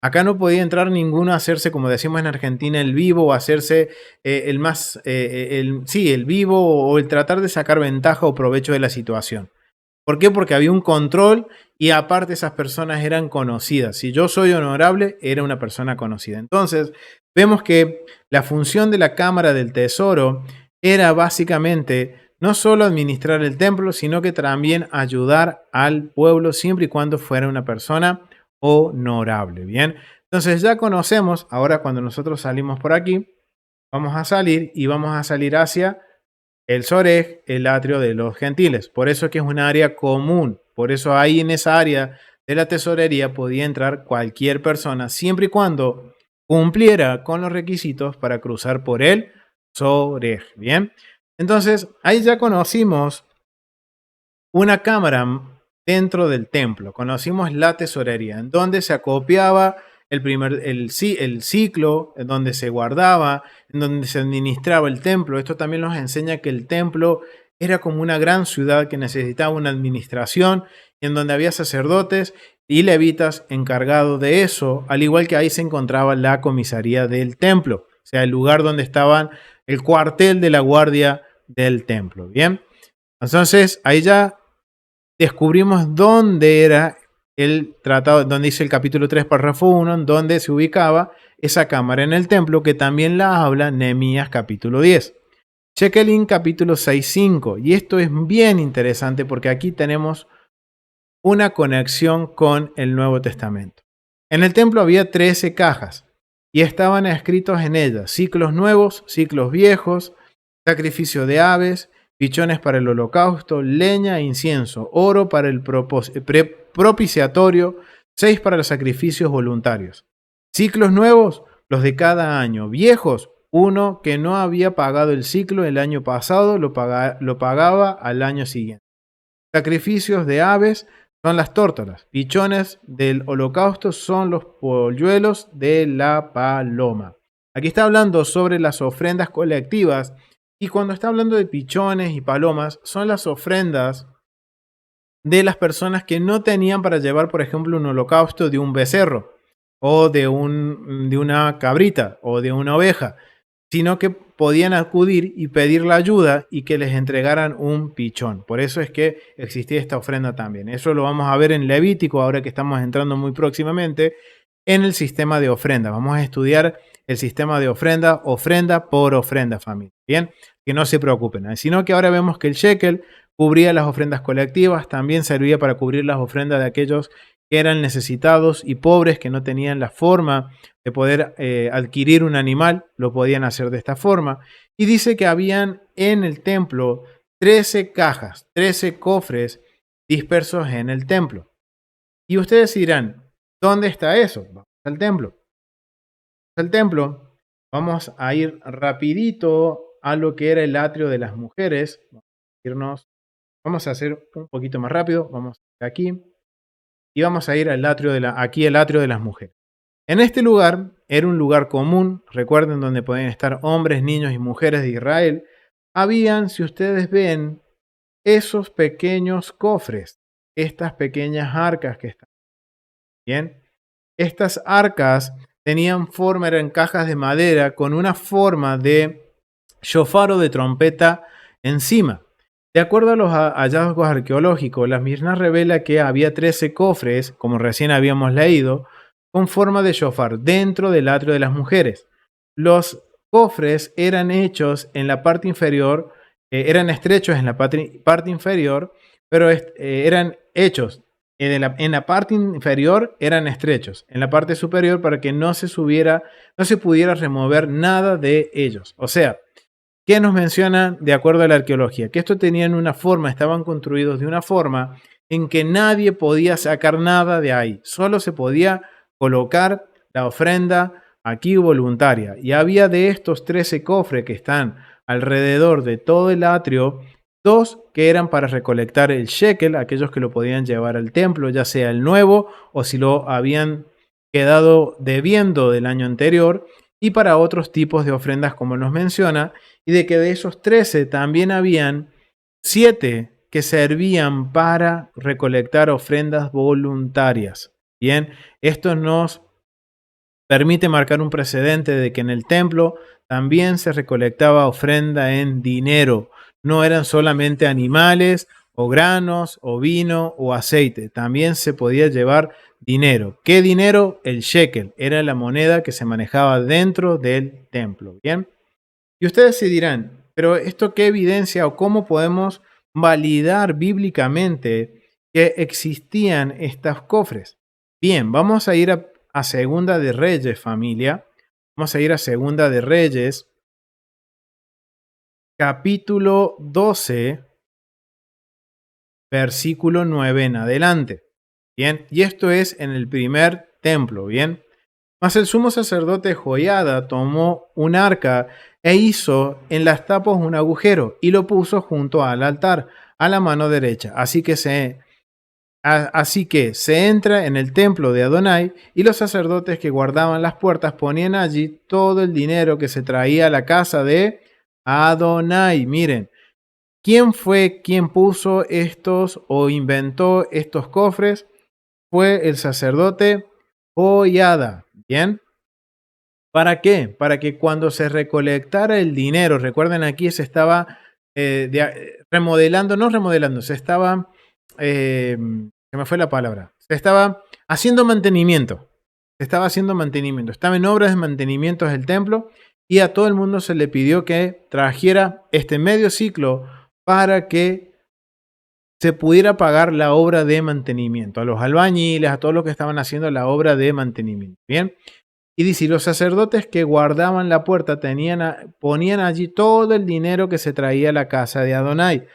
Acá no podía entrar ninguno a hacerse, como decimos en Argentina, el vivo o hacerse el vivo o el tratar de sacar ventaja o provecho de la situación. ¿Por qué? Porque había un control y aparte esas personas eran conocidas. Si yo soy honorable, era una persona conocida. Entonces, vemos que la función de la Cámara del Tesoro era básicamente no solo administrar el templo, sino que también ayudar al pueblo siempre y cuando fuera una persona honorable. Bien, entonces ya conocemos, ahora cuando nosotros salimos por aquí, vamos a salir y vamos a salir hacia el Sorej, el atrio de los gentiles. Por eso es que es un área común. Por eso ahí en esa área de la tesorería podía entrar cualquier persona, siempre y cuando cumpliera con los requisitos para cruzar por el Sorej. Bien. Entonces, ahí ya conocimos una cámara dentro del templo. Conocimos la tesorería, en donde se acopiaba el ciclo, en donde se guardaba, en donde se administraba el templo. Esto también nos enseña que el templo era como una gran ciudad que necesitaba una administración, en donde había sacerdotes y levitas encargados de eso, al igual que ahí se encontraba la comisaría del templo, o sea, el lugar donde estaban el cuartel de la guardia del templo. Bien, entonces ahí ya descubrimos dónde era el tratado, donde dice el capítulo 3, párrafo 1, en donde se ubicaba esa cámara en el templo, que también la habla Nehemías capítulo 10. Chequelin capítulo 6, 5. Y esto es bien interesante porque aquí tenemos una conexión con el Nuevo Testamento. En el templo había 13 cajas y estaban escritos en ellas ciclos nuevos, ciclos viejos, sacrificio de aves, pichones para el holocausto, leña e incienso, oro para el propiciatorio, 6 para los sacrificios voluntarios. Ciclos nuevos, los de cada año. Viejos, uno que no había pagado el ciclo el año pasado, lo pagaba al año siguiente. Sacrificios de aves son las tórtolas. Pichones del holocausto son los polluelos de la paloma. Aquí está hablando sobre las ofrendas colectivas. Y cuando está hablando de pichones y palomas, son las ofrendas de las personas que no tenían para llevar, por ejemplo, un holocausto de un becerro, o de una cabrita, o de una oveja, sino que podían acudir y pedir la ayuda y que les entregaran un pichón. Por eso es que existía esta ofrenda también. Eso lo vamos a ver en Levítico, ahora que estamos entrando muy próximamente, en el sistema de ofrenda. Vamos a estudiar el sistema de ofrenda, ofrenda por ofrenda, familia. Bien, que no se preocupen, sino que ahora vemos que el shekel cubría las ofrendas colectivas, también servía para cubrir las ofrendas de aquellos que eran necesitados y pobres, que no tenían la forma de poder adquirir un animal, lo podían hacer de esta forma. Y dice que habían en el templo 13 cajas, 13 cofres dispersos en el templo. Y ustedes dirán, ¿dónde está eso? Vamos al templo. Vamos a ir rapidito a lo que era el atrio de las mujeres. Vamos a hacer un poquito más rápido. Vamos aquí. y vamos a ir al atrio aquí el atrio de las mujeres. En este lugar era un lugar común, recuerden, donde podían estar hombres, niños y mujeres de Israel. Habían, si ustedes ven, esos pequeños cofres, estas pequeñas arcas que están bien. Estas arcas tenían forma, eran cajas de madera con una forma de shofar o de trompeta encima. De acuerdo a los hallazgos arqueológicos, la Mishnah revela que había 13 cofres, como recién habíamos leído, con forma de shofar dentro del atrio de las mujeres. Los cofres eran hechos en la parte inferior, eran estrechos en la parte inferior, pero eran hechos en la parte inferior eran estrechos, en la parte superior para que no se pudiera remover nada de ellos. O sea, ¿qué nos menciona de acuerdo a la arqueología? Que estos tenían una forma, estaban construidos de una forma en que nadie podía sacar nada de ahí. Solo se podía colocar la ofrenda aquí voluntaria. Y había de estos 13 cofres que están alrededor de todo el atrio, 2 que eran para recolectar el shekel, aquellos que lo podían llevar al templo, ya sea el nuevo o si lo habían quedado debiendo del año anterior, y para otros tipos de ofrendas como nos menciona, y de que de esos 13 también habían 7 que servían para recolectar ofrendas voluntarias. Bien, esto nos permite marcar un precedente de que en el templo también se recolectaba ofrenda en dinero. No eran solamente animales o granos o vino o aceite. También se podía llevar dinero. ¿Qué dinero? El shekel. Era la moneda que se manejaba dentro del templo. Bien. Y ustedes se dirán, pero ¿esto qué evidencia o cómo podemos validar bíblicamente que existían estos cofres? Bien, vamos a ir a Segunda de Reyes, familia. Vamos a ir a Segunda de Reyes, capítulo 12, versículo 9 en adelante. Bien, y esto es en el primer templo, bien. Mas el sumo sacerdote Joiada tomó un arca e hizo en las tapas un agujero y lo puso junto al altar, a la mano derecha. Así que se entra en el templo de Adonai, y los sacerdotes que guardaban las puertas ponían allí todo el dinero que se traía a la casa de Adonai. Miren, ¿quién fue quien puso estos o inventó estos cofres? Fue el sacerdote Joiada. Bien. ¿Para qué? Para que cuando se recolectara el dinero, recuerden, aquí se estaba remodelando, no remodelando, se me fue la palabra, se estaba haciendo mantenimiento, estaba en obras de mantenimiento del templo, y a todo el mundo se le pidió que trajera este medio ciclo para que se pudiera pagar la obra de mantenimiento, a los albañiles, a todos los que estaban haciendo la obra de mantenimiento. Bien. Y dice, los sacerdotes que guardaban la puerta ponían allí todo el dinero que se traía a la casa de Adonai.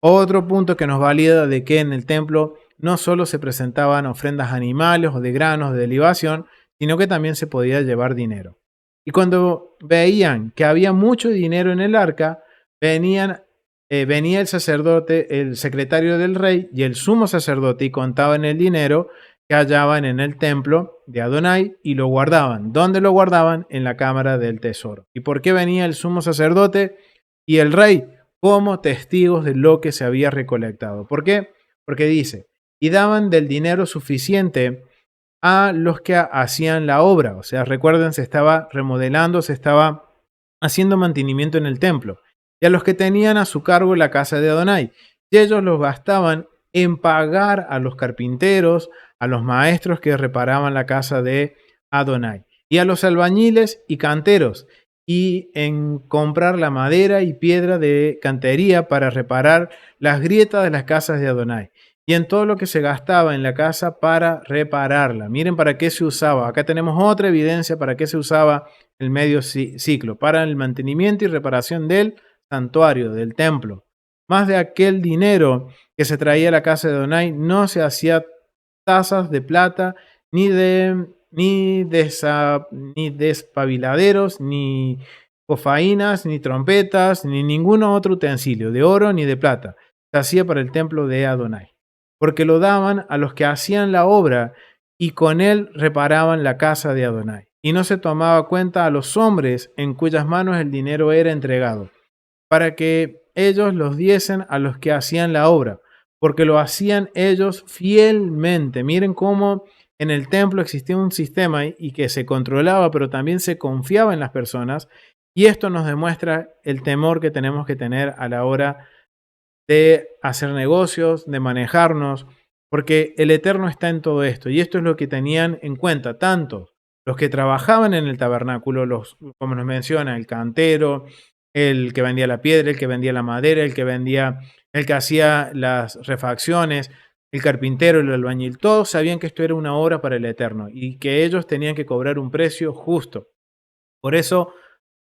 Otro punto que nos valida de que en el templo no solo se presentaban ofrendas animales o de granos de libación, sino que también se podía llevar dinero. Y cuando veían que había mucho dinero en el arca, venía el sacerdote, el secretario del rey y el sumo sacerdote, y contaban el dinero que hallaban en el templo de Adonai y lo guardaban. ¿Dónde lo guardaban? En la cámara del tesoro. ¿Y por qué venía el sumo sacerdote y el rey? Como testigos de lo que se había recolectado. ¿Por qué? Porque dice, y daban del dinero suficiente a los que hacían la obra. O sea, recuerden, se estaba remodelando, se estaba haciendo mantenimiento en el templo. Y a los que tenían a su cargo la casa de Adonai. Y ellos los gastaban en pagar a los carpinteros, a los maestros que reparaban la casa de Adonai, y a los albañiles y canteros, y en comprar la madera y piedra de cantería para reparar las grietas de las casas de Adonai, y en todo lo que se gastaba en la casa para repararla. Miren para qué se usaba. Acá tenemos otra evidencia para qué se usaba el medio ciclo, para el mantenimiento y reparación del santuario, del templo. Más de aquel dinero que se traía a la casa de Adonai, no se hacía tazas de plata, ni despabiladeros, ni cofainas, ni trompetas, ni ningún otro utensilio de oro ni de plata. Se hacía para el templo de Adonai. porque lo daban a los que hacían la obra y con él reparaban la casa de Adonai. Y no se tomaba cuenta a los hombres en cuyas manos el dinero era entregado, para que ellos los diesen a los que hacían la obra, porque lo hacían ellos fielmente. Miren cómo en el templo existía un sistema y que se controlaba, pero también se confiaba en las personas. Y esto nos demuestra el temor que tenemos que tener a la hora de hacer negocios, de manejarnos, porque el Eterno está en todo esto. Y esto es lo que tenían en cuenta tanto los que trabajaban en el tabernáculo, como nos menciona, el cantero, el que vendía la piedra, el que vendía la madera, el que hacía las refacciones, el carpintero, el albañil, todos sabían que esto era una obra para el Eterno y que ellos tenían que cobrar un precio justo. Por eso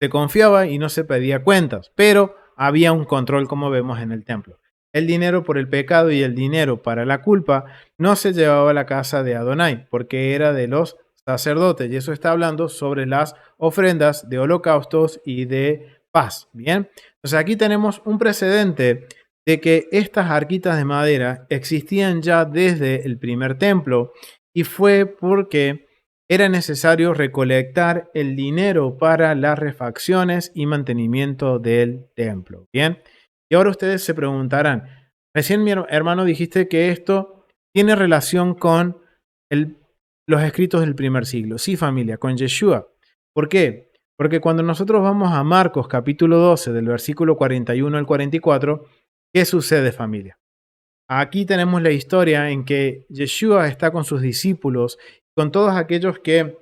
se confiaba y no se pedía cuentas, pero había un control como vemos en el templo. El dinero por el pecado y el dinero para la culpa no se llevaba a la casa de Adonai, porque era de los sacerdotes, y eso está hablando sobre las ofrendas de holocaustos y de paz. Bien, entonces aquí tenemos un precedente de que estas arquitas de madera existían ya desde el primer templo, y fue porque era necesario recolectar el dinero para las refacciones y mantenimiento del templo. Bien, y ahora ustedes se preguntarán, recién mi hermano dijiste que esto tiene relación con los escritos del primer siglo. Sí, familia, con Yeshua. ¿Por qué? Porque cuando nosotros vamos a Marcos capítulo 12, del versículo 41 al 44, ¿qué sucede, familia? Aquí tenemos la historia en que Yeshua está con sus discípulos, con todos aquellos que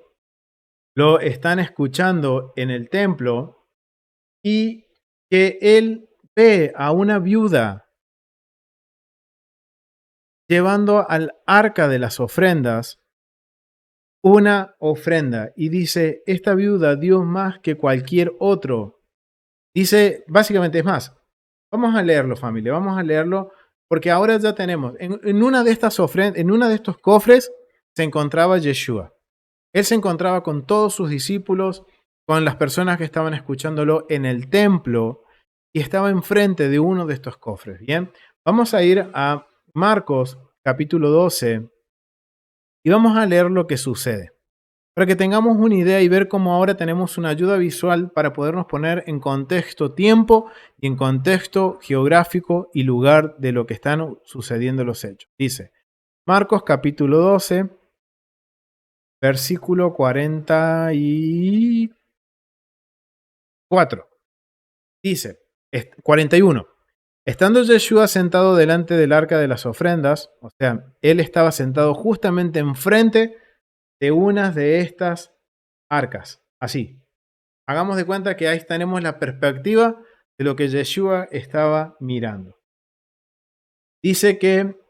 lo están escuchando en el templo, y que él ve a una viuda llevando al arca de las ofrendas una ofrenda y dice, esta viuda dio más que cualquier otro. Dice, básicamente es más, vamos a leerlo, familia, vamos a leerlo, porque ahora ya tenemos, en una de estas ofrendas, en uno de estos cofres se encontraba Yeshua. Él se encontraba con todos sus discípulos, con las personas que estaban escuchándolo en el templo, y estaba enfrente de uno de estos cofres. Bien, vamos a ir a Marcos capítulo 12 y vamos a leer lo que sucede, para que tengamos una idea y ver cómo ahora tenemos una ayuda visual para podernos poner en contexto tiempo y en contexto geográfico y lugar de lo que están sucediendo los hechos. Dice, Marcos capítulo 12, versículo 44. Dice, 41. Estando Yeshua sentado delante del arca de las ofrendas, o sea, él estaba sentado justamente enfrente de unas de estas arcas. Así. Hagamos de cuenta que ahí tenemos la perspectiva de lo que Yeshua estaba mirando. Dice que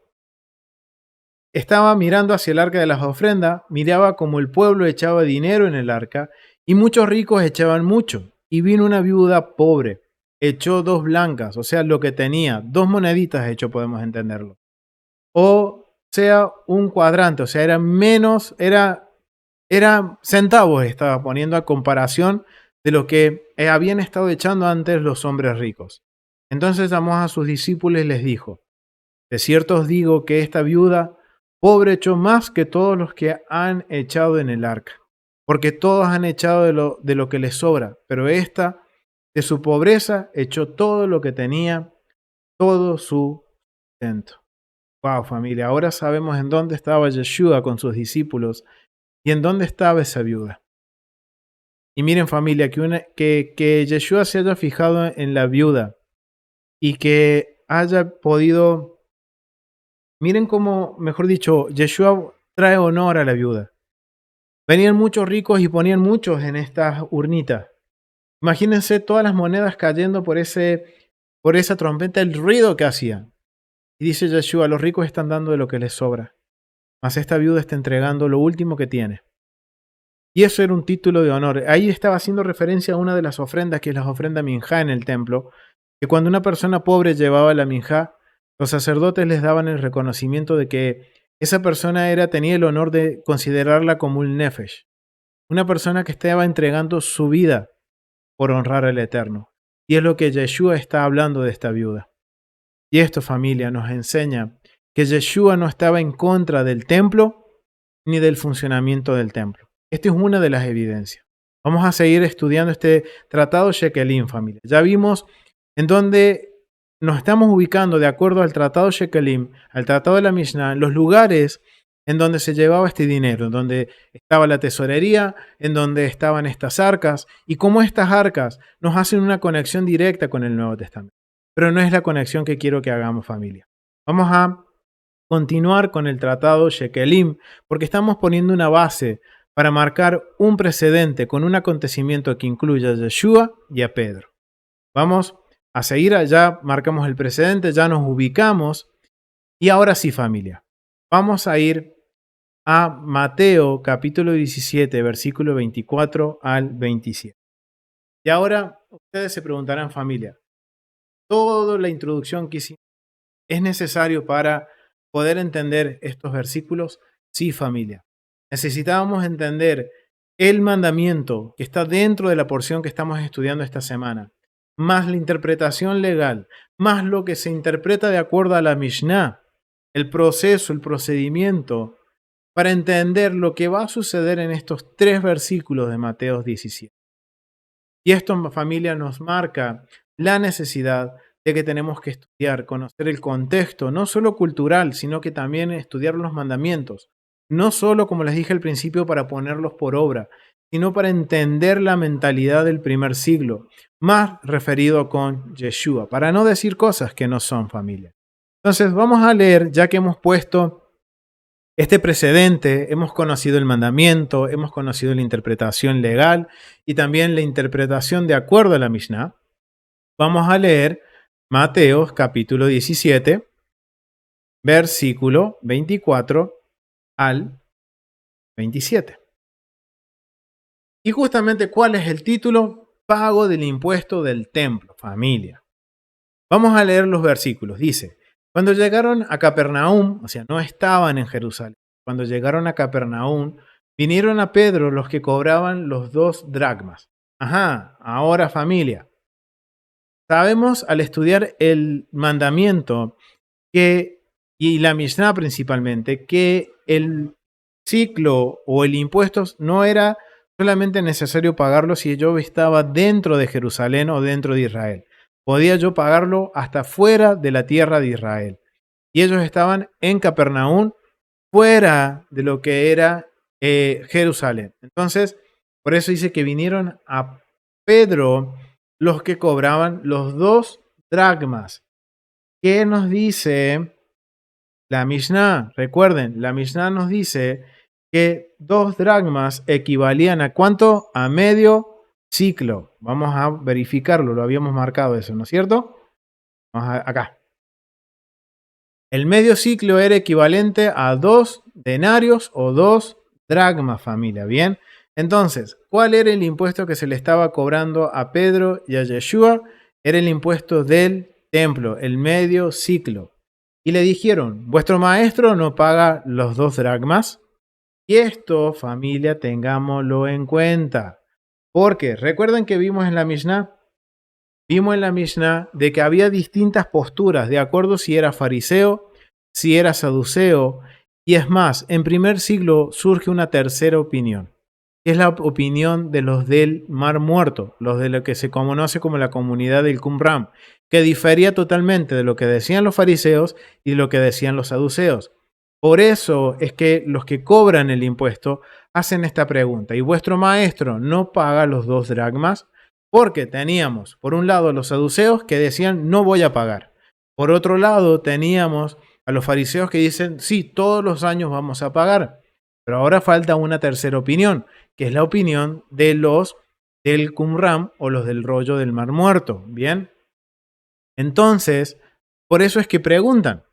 estaba mirando hacia el arca de las ofrendas, miraba como el pueblo echaba dinero en el arca y muchos ricos echaban mucho. Y vino una viuda pobre, echó 2 blancas, o sea, lo que tenía, 2 moneditas echó, podemos entenderlo. O sea, un cuadrante, o sea, era menos, era centavos estaba poniendo a comparación de lo que habían estado echando antes los hombres ricos. Entonces llamó a sus discípulos y les dijo, de cierto os digo que esta viuda pobre echó más que todos los que han echado en el arca, porque todos han echado de lo que les sobra, pero esta de su pobreza echó todo lo que tenía, todo su sustento. Wow, familia, ahora sabemos en dónde estaba Yeshua con sus discípulos y en dónde estaba esa viuda. Y miren, familia, que Yeshua se haya fijado en la viuda y que haya podido, miren cómo, mejor dicho, Yeshua trae honor a la viuda. Venían muchos ricos y ponían muchos en estas urnitas. Imagínense todas las monedas cayendo por esa trompeta, el ruido que hacían. Y dice Yeshua, los ricos están dando de lo que les sobra, mas esta viuda está entregando lo último que tiene. Y eso era un título de honor. Ahí estaba haciendo referencia a una de las ofrendas, que es la ofrenda minjá en el templo, que cuando una persona pobre llevaba la minjá, los sacerdotes les daban el reconocimiento de que esa persona tenía el honor de considerarla como un nefesh, una persona que estaba entregando su vida por honrar al Eterno. Y es lo que Yeshua está hablando de esta viuda. Y esto, familia, nos enseña que Yeshua no estaba en contra del templo ni del funcionamiento del templo. Esta es una de las evidencias. Vamos a seguir estudiando este tratado Shekelim, familia. Ya vimos en dónde nos estamos ubicando de acuerdo al tratado Shekelim, al tratado de la Mishnah, los lugares en donde se llevaba este dinero, en donde estaba la tesorería, en donde estaban estas arcas, y cómo estas arcas nos hacen una conexión directa con el Nuevo Testamento. Pero no es la conexión que quiero que hagamos, familia. Vamos a continuar con el tratado Shekelim, porque estamos poniendo una base para marcar un precedente con un acontecimiento que incluya a Yeshua y a Pedro. Vamos a seguir allá, marcamos el precedente, ya nos ubicamos, y ahora sí, familia, vamos a ir a Mateo capítulo 17, versículo 24 al 27. Y ahora ustedes se preguntarán, familia, toda la introducción que hicimos es necesario para poder entender estos versículos. Sí, familia. Necesitábamos entender el mandamiento que está dentro de la porción que estamos estudiando esta semana, más la interpretación legal, más lo que se interpreta de acuerdo a la Mishnah, el proceso, el procedimiento, para entender lo que va a suceder en estos 3 versículos de Mateo 17. Y esto, familia, nos marca la necesidad de que tenemos que estudiar, conocer el contexto, no solo cultural, sino que también estudiar los mandamientos. No solo, como les dije al principio, para ponerlos por obra, sino para entender la mentalidad del primer siglo, más referido con Yeshua, para no decir cosas que no son, familia. Entonces, vamos a leer, ya que hemos puesto este precedente, hemos conocido el mandamiento, hemos conocido la interpretación legal y también la interpretación de acuerdo a la Mishnah. Vamos a leer Mateo capítulo 17, versículo 24 al 27. Y justamente, ¿cuál es el título? Pago del impuesto del templo, familia. Vamos a leer los versículos. Dice, cuando llegaron a Capernaum, o sea, no estaban en Jerusalén, cuando llegaron a Capernaum, vinieron a Pedro los que cobraban los 2 dracmas. Ajá, ahora, familia. Sabemos al estudiar el mandamiento y la Mishnah principalmente, que el ciclo o el impuesto no era solamente necesario pagarlo si yo estaba dentro de Jerusalén o dentro de Israel. Podía yo pagarlo hasta fuera de la tierra de Israel. Y ellos estaban en Capernaum, fuera de lo que era Jerusalén. Entonces, por eso dice que vinieron a Pedro los que cobraban los 2 dracmas. ¿Qué nos dice la Mishnah? Recuerden, la Mishnah nos dice que 2 dracmas equivalían a ¿cuánto? A medio ciclo. Vamos a verificarlo, lo habíamos marcado eso, ¿no es cierto? Vamos acá. El medio ciclo era equivalente a 2 denarios o 2 dracmas, familia, ¿bien? Entonces, ¿cuál era el impuesto que se le estaba cobrando a Pedro y a Yeshua? Era el impuesto del templo, el medio ciclo. Y le dijeron, vuestro maestro no paga los 2 dracmas. Y esto, familia, tengámoslo en cuenta. Porque recuerden que vimos en la Mishnah de que había distintas posturas de acuerdo si era fariseo, si era saduceo. Y es más, en primer siglo surge una tercera opinión. Es la opinión de los del Mar Muerto, los de lo que se conoce como la comunidad del Qumran, que difería totalmente de lo que decían los fariseos y lo que decían los saduceos. Por eso es que los que cobran el impuesto hacen esta pregunta: ¿y vuestro maestro no paga los 2 dracmas? Porque teníamos, por un lado, los saduceos que decían no voy a pagar. Por otro lado, teníamos a los fariseos que dicen sí, todos los años vamos a pagar. Pero ahora falta una tercera opinión, que es la opinión de los del Qumran o los del rollo del Mar Muerto. Bien. Entonces, por eso es que preguntan.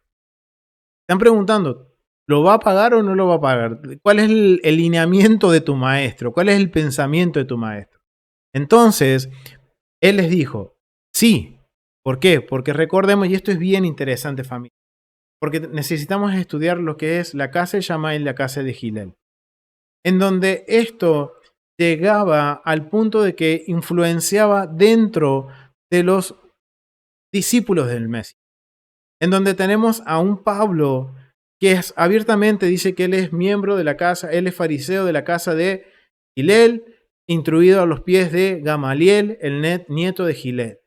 Están preguntando, ¿lo va a pagar o no lo va a pagar? ¿Cuál es el lineamiento de tu maestro? ¿Cuál es el pensamiento de tu maestro? Entonces, él les dijo, sí. ¿Por qué? Porque recordemos, y esto es bien interesante, familia, porque necesitamos estudiar lo que es la casa de Shammai y la casa de Hillel, en donde esto llegaba al punto de que influenciaba dentro de los discípulos del Mesías, en donde tenemos a un Pablo que es abiertamente dice que él es miembro de la casa, él es fariseo de la casa de Gilel, instruido a los pies de Gamaliel, el nieto de Gilel.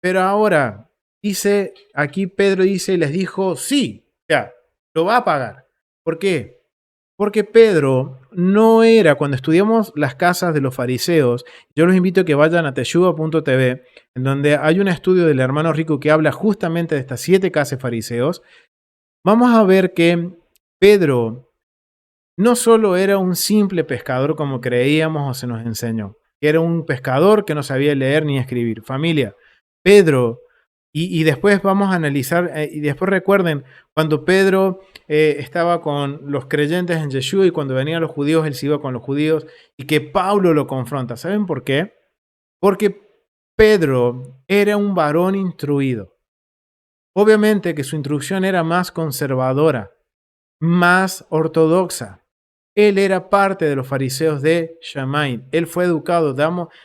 Pero ahora, dice, aquí Pedro dice, les dijo, sí, ya, lo va a pagar. ¿Por qué? Porque Pedro no era, cuando estudiamos las casas de los fariseos, yo los invito a que vayan a teshuva.tv, en donde hay un estudio del hermano Rico que habla justamente de estas 7 casas de fariseos. Vamos a ver que Pedro no solo era un simple pescador como creíamos o se nos enseñó, que era un pescador que no sabía leer ni escribir. Familia, Pedro, y después vamos a analizar, y después recuerden, cuando Pedro estaba con los creyentes en Yeshua y cuando venían los judíos, él se iba con los judíos y que Pablo lo confronta. ¿Saben por qué? Porque Pedro era un varón instruido. Obviamente que su instrucción era más conservadora, más ortodoxa. Él era parte de los fariseos de Shammai. Él fue educado,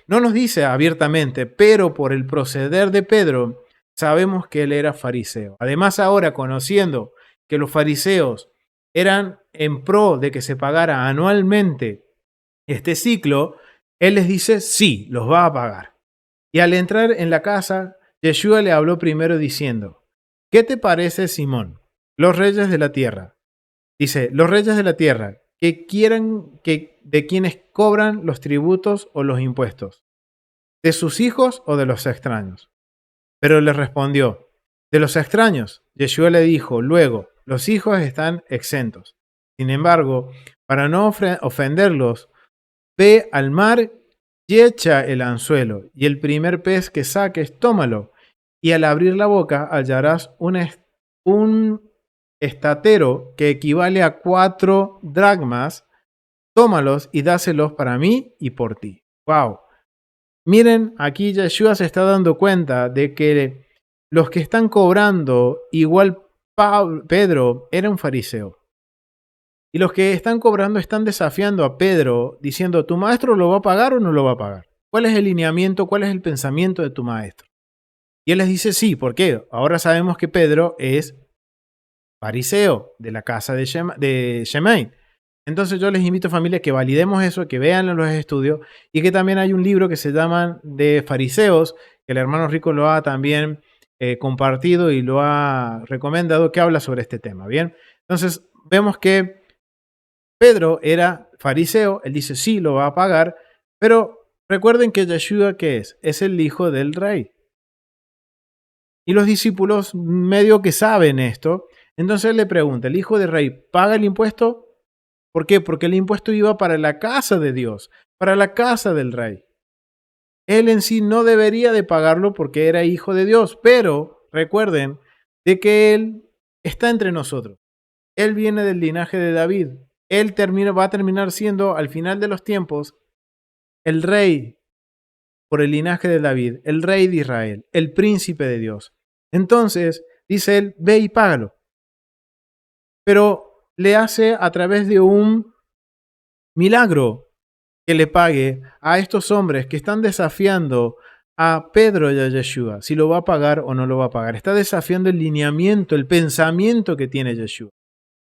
no nos dice abiertamente, pero por el proceder de Pedro sabemos que él era fariseo. Además, ahora conociendo que los fariseos eran en pro de que se pagara anualmente este ciclo, él les dice, sí, los va a pagar. Y al entrar en la casa, Yeshua le habló primero diciendo, ¿qué te parece, Simón? Los reyes de la tierra. Dice, los reyes de la tierra, que quieran que de quienes cobran los tributos o los impuestos, de sus hijos o de los extraños. Pero le respondió, de los extraños. Yeshua le dijo, luego, los hijos están exentos. Sin embargo, para no ofenderlos, ve al mar y echa el anzuelo, y el primer pez que saques, tómalo, y al abrir la boca hallarás un estatero que equivale a 4 dracmas, tómalos y dáselos para mí y por ti. Wow. Miren, aquí Yeshua se está dando cuenta de que los que están cobrando, igual Pedro era un fariseo. Y los que están cobrando están desafiando a Pedro diciendo, ¿tu maestro lo va a pagar o no lo va a pagar? ¿Cuál es el lineamiento, cuál es el pensamiento de tu maestro? Y él les dice, sí, ¿por qué? Ahora sabemos que Pedro es fariseo de la casa de Shemai. Entonces yo les invito, familia, que validemos eso, que vean los estudios y que también hay un libro que se llama de fariseos, que el hermano Rico lo ha también compartido y lo ha recomendado, que habla sobre este tema. Bien, entonces vemos que Pedro era fariseo, él dice sí, lo va a pagar, pero recuerden que Yeshua, ¿qué es? Es el hijo del rey. Y los discípulos medio que saben esto, entonces le pregunta, ¿el hijo del rey paga el impuesto? ¿Por qué? Porque el impuesto iba para la casa de Dios, para la casa del rey. Él en sí no debería de pagarlo porque era hijo de Dios, pero recuerden de que él está entre nosotros. Él viene del linaje de David. Él va a terminar siendo al final de los tiempos el rey por el linaje de David, el rey de Israel, el príncipe de Dios. Entonces, dice él, ve y págalo. Pero le hace a través de un milagro que le pague a estos hombres que están desafiando a Pedro y a Yeshua, si lo va a pagar o no lo va a pagar. Está desafiando el lineamiento, el pensamiento que tiene Yeshua.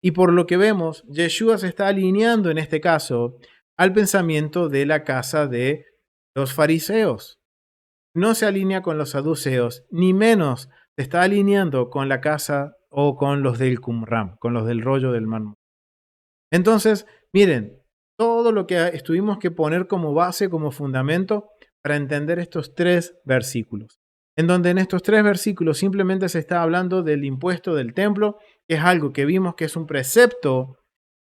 Y por lo que vemos, Yeshua se está alineando en este caso al pensamiento de la casa de los fariseos. No se alinea con los saduceos, ni menos se está alineando con la casa o con los del Qumran, con los del rollo del mar. Entonces, miren, todo lo que estuvimos que poner como base, como fundamento, para entender estos 3 versículos. En donde en estos 3 versículos simplemente se está hablando del impuesto del templo, que es algo que vimos que es un precepto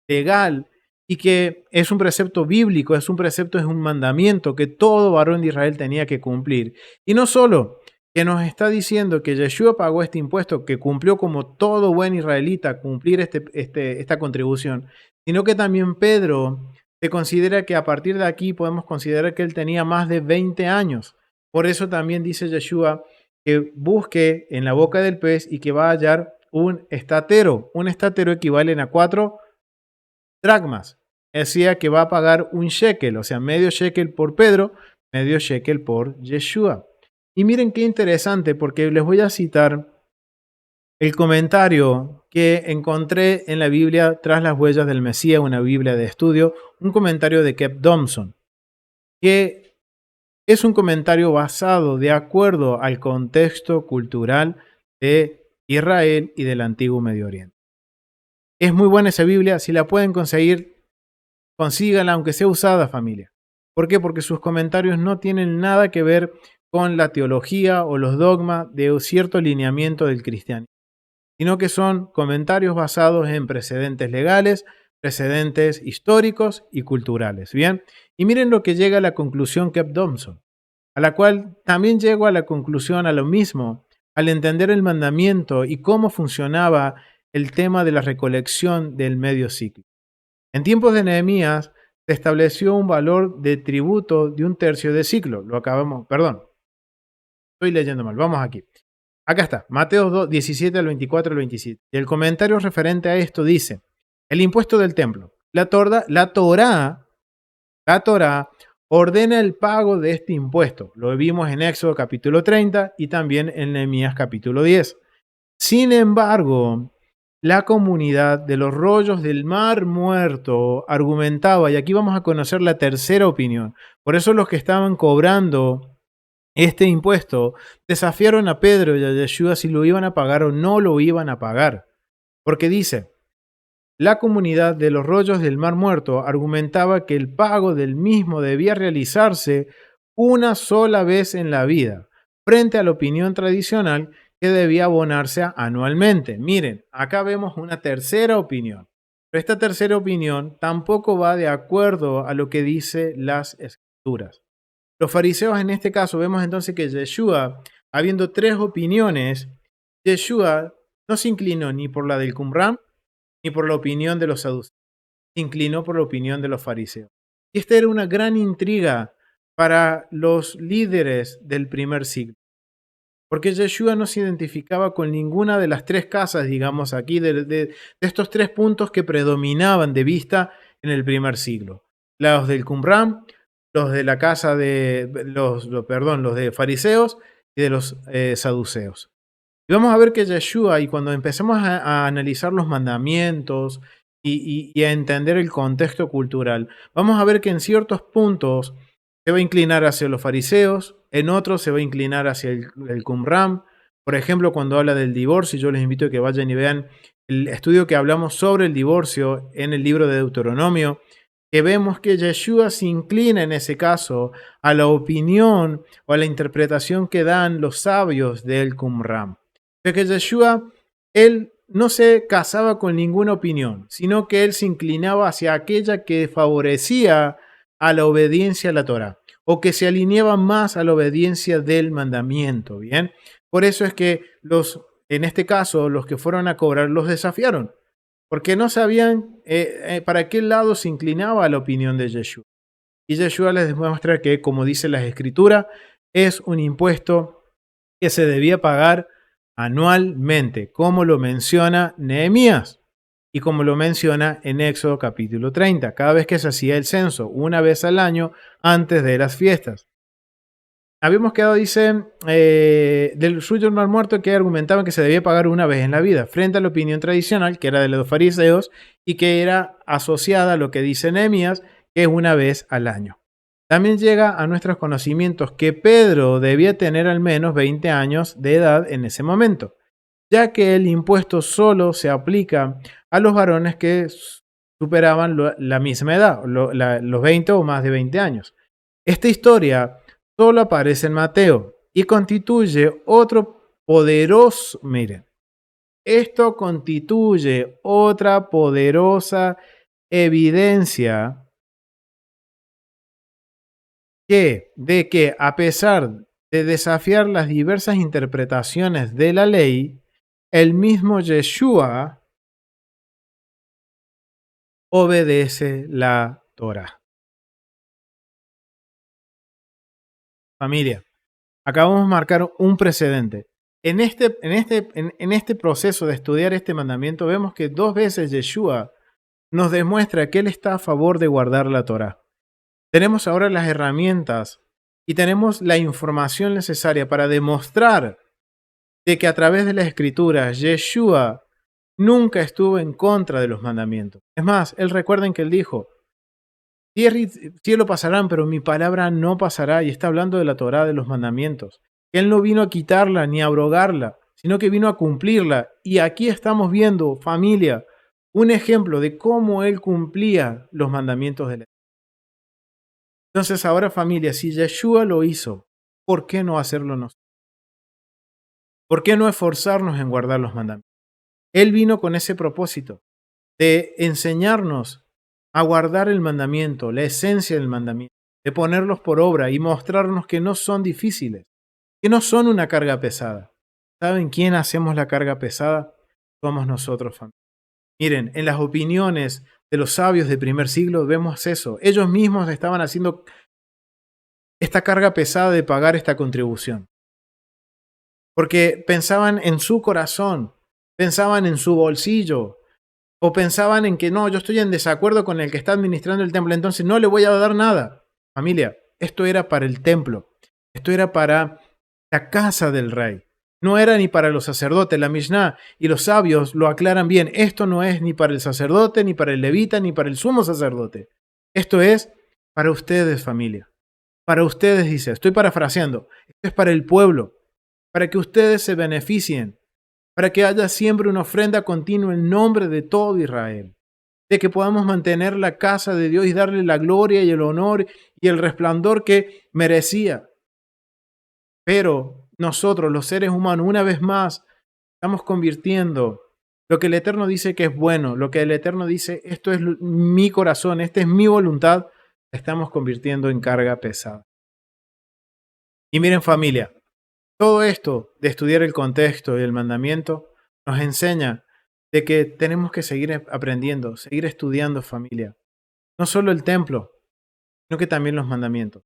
legal y que es un precepto bíblico, es un mandamiento que todo varón de Israel tenía que cumplir. Y no solo que nos está diciendo que Yeshua pagó este impuesto, que cumplió como todo buen israelita cumplir esta contribución, sino que también Pedro se considera que a partir de aquí podemos considerar que él tenía más de 20 años. Por eso también dice Yeshua que busque en la boca del pez y que va a hallar un estatero. Un estatero equivale a 4 dracmas. Decía que va a pagar un shekel, o sea, medio shekel por Pedro, medio shekel por Yeshua. Y miren qué interesante, porque les voy a citar el comentario que encontré en la Biblia Tras las huellas del Mesías, una Biblia de estudio, un comentario de Kev Thompson, que es un comentario basado de acuerdo al contexto cultural de Israel y del antiguo Medio Oriente. Es muy buena esa Biblia, si la pueden conseguir, consíganla, aunque sea usada, familia. ¿Por qué? Porque sus comentarios no tienen nada que ver con la teología o los dogmas de cierto lineamiento del cristianismo, sino que son comentarios basados en precedentes legales, precedentes históricos y culturales. Bien, y miren lo que llega a la conclusión Kev Thompson, a la cual también llego a la conclusión a lo mismo al entender el mandamiento y cómo funcionaba el tema de la recolección del medio ciclo. En tiempos de Nehemías se estableció un valor de tributo de 1/3 de ciclo. Lo acabamos, perdón, estoy leyendo mal, vamos aquí. Acá está, Mateo 2, 17 al 24 al 27. Y el comentario referente a esto dice, el impuesto del templo. La Torá ordena el pago de este impuesto. Lo vimos en Éxodo capítulo 30 y también en Nehemías capítulo 10. Sin embargo, la comunidad de los rollos del Mar Muerto argumentaba, y aquí vamos a conocer la tercera opinión. Por eso los que estaban cobrando este impuesto desafiaron a Pedro y a Yeshua si lo iban a pagar o no lo iban a pagar. Porque dice, la comunidad de los rollos del Mar Muerto argumentaba que el pago del mismo debía realizarse una sola vez en la vida, frente a la opinión tradicional que debía abonarse anualmente. Miren, acá vemos una tercera opinión. Pero esta tercera opinión tampoco va de acuerdo a lo que dice las Escrituras. Los fariseos en este caso vemos entonces que Yeshua, habiendo tres opiniones, Yeshua no se inclinó ni por la del Qumran ni por la opinión de los saduceos, se inclinó por la opinión de los fariseos. Y esta era una gran intriga para los líderes del primer siglo, porque Yeshua no se identificaba con ninguna de las tres casas, digamos aquí, de estos tres puntos que predominaban de vista en el primer siglo. Los del Qumran, los de la casa de los de fariseos y de los saduceos. Y vamos a ver que Yeshua, y cuando empecemos a analizar los mandamientos y a entender el contexto cultural, vamos a ver que en ciertos puntos se va a inclinar hacia los fariseos, en otros se va a inclinar hacia el Qumran. Por ejemplo, cuando habla del divorcio, yo les invito a que vayan y vean el estudio que hablamos sobre el divorcio en el libro de Deuteronomio, que vemos que Yeshua se inclina en ese caso a la opinión o a la interpretación que dan los sabios del Qumran. De que Yeshua, él no se casaba con ninguna opinión, sino que él se inclinaba hacia aquella que favorecía a la obediencia a la Torá, o que se alineaba más a la obediencia del mandamiento, ¿bien? Por eso es que en este caso, los que fueron a cobrar los desafiaron, porque no sabían para qué lado se inclinaba la opinión de Yeshua. Y Yeshua les demuestra que, como dice la Escritura, es un impuesto que se debía pagar anualmente, como lo menciona Nehemías y como lo menciona en Éxodo capítulo 30, cada vez que se hacía el censo, una vez al año antes de las fiestas. Habíamos quedado, dice, del suyo Mar Muerto, que argumentaban que se debía pagar una vez en la vida, frente a la opinión tradicional, que era de los fariseos, y que era asociada a lo que dice Nehemías, que es una vez al año. También llega a nuestros conocimientos que Pedro debía tener al menos 20 años de edad en ese momento, ya que el impuesto solo se aplica a los varones que superaban la misma edad, los 20 o más de 20 años. Esta historia solo aparece en Mateo y constituye otro poderoso, miren, esto constituye otra poderosa evidencia de que a pesar de desafiar las diversas interpretaciones de la ley, el mismo Yeshua obedece la Torah. Familia, acabamos de marcar un precedente. En este proceso de estudiar este mandamiento vemos que 2 veces Yeshua nos demuestra que Él está a favor de guardar la Torah. Tenemos ahora las herramientas y tenemos la información necesaria para demostrar de que a través de las Escrituras, Yeshua nunca estuvo en contra de los mandamientos. Es más, recuerden que él dijo, tierra y cielo pasarán, pero mi palabra no pasará. Y está hablando de la Torá, de los mandamientos. Él no vino a quitarla ni a abrogarla, sino que vino a cumplirla. Y aquí estamos viendo, familia, un ejemplo de cómo él cumplía los mandamientos de la ley. Entonces ahora, familia, si Yeshua lo hizo, ¿por qué no hacerlo nosotros? ¿Por qué no esforzarnos en guardar los mandamientos? Él vino con ese propósito de enseñarnos a guardar el mandamiento, la esencia del mandamiento, de ponerlos por obra y mostrarnos que no son difíciles, que no son una carga pesada. ¿Saben quién hacemos la carga pesada? Somos nosotros, familia. Miren, en las opiniones de los sabios del primer siglo vemos eso. Ellos mismos estaban haciendo esta carga pesada de pagar esta contribución. Porque pensaban en su corazón, pensaban en su bolsillo, o pensaban en que no, yo estoy en desacuerdo con el que está administrando el templo, entonces no le voy a dar nada. Familia, esto era para el templo, esto era para la casa del rey. No era ni para los sacerdotes. La Mishnah y los sabios lo aclaran bien. Esto no es ni para el sacerdote, ni para el levita, ni para el sumo sacerdote. Esto es para ustedes, familia. Para ustedes, dice. Estoy parafraseando. Esto es para el pueblo. Para que ustedes se beneficien. Para que haya siempre una ofrenda continua en nombre de todo Israel. De que podamos mantener la casa de Dios y darle la gloria y el honor y el resplandor que merecía. Pero nosotros, los seres humanos, una vez más, estamos convirtiendo lo que el Eterno dice que es bueno, lo que el Eterno dice, esto es mi corazón, esta es mi voluntad, estamos convirtiendo en carga pesada. Y miren, familia, todo esto de estudiar el contexto y el mandamiento nos enseña de que tenemos que seguir aprendiendo, seguir estudiando, familia. No solo el templo, sino que también los mandamientos.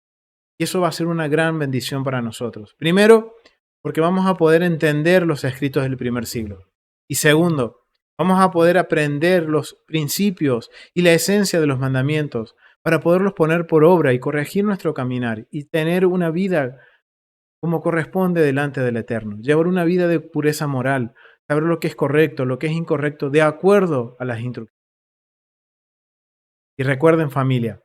Y eso va a ser una gran bendición para nosotros. Primero, porque vamos a poder entender los escritos del primer siglo. Y segundo, vamos a poder aprender los principios y la esencia de los mandamientos para poderlos poner por obra y corregir nuestro caminar y tener una vida como corresponde delante del Eterno. Llevar una vida de pureza moral, saber lo que es correcto, lo que es incorrecto, de acuerdo a las instrucciones. Y recuerden, familia,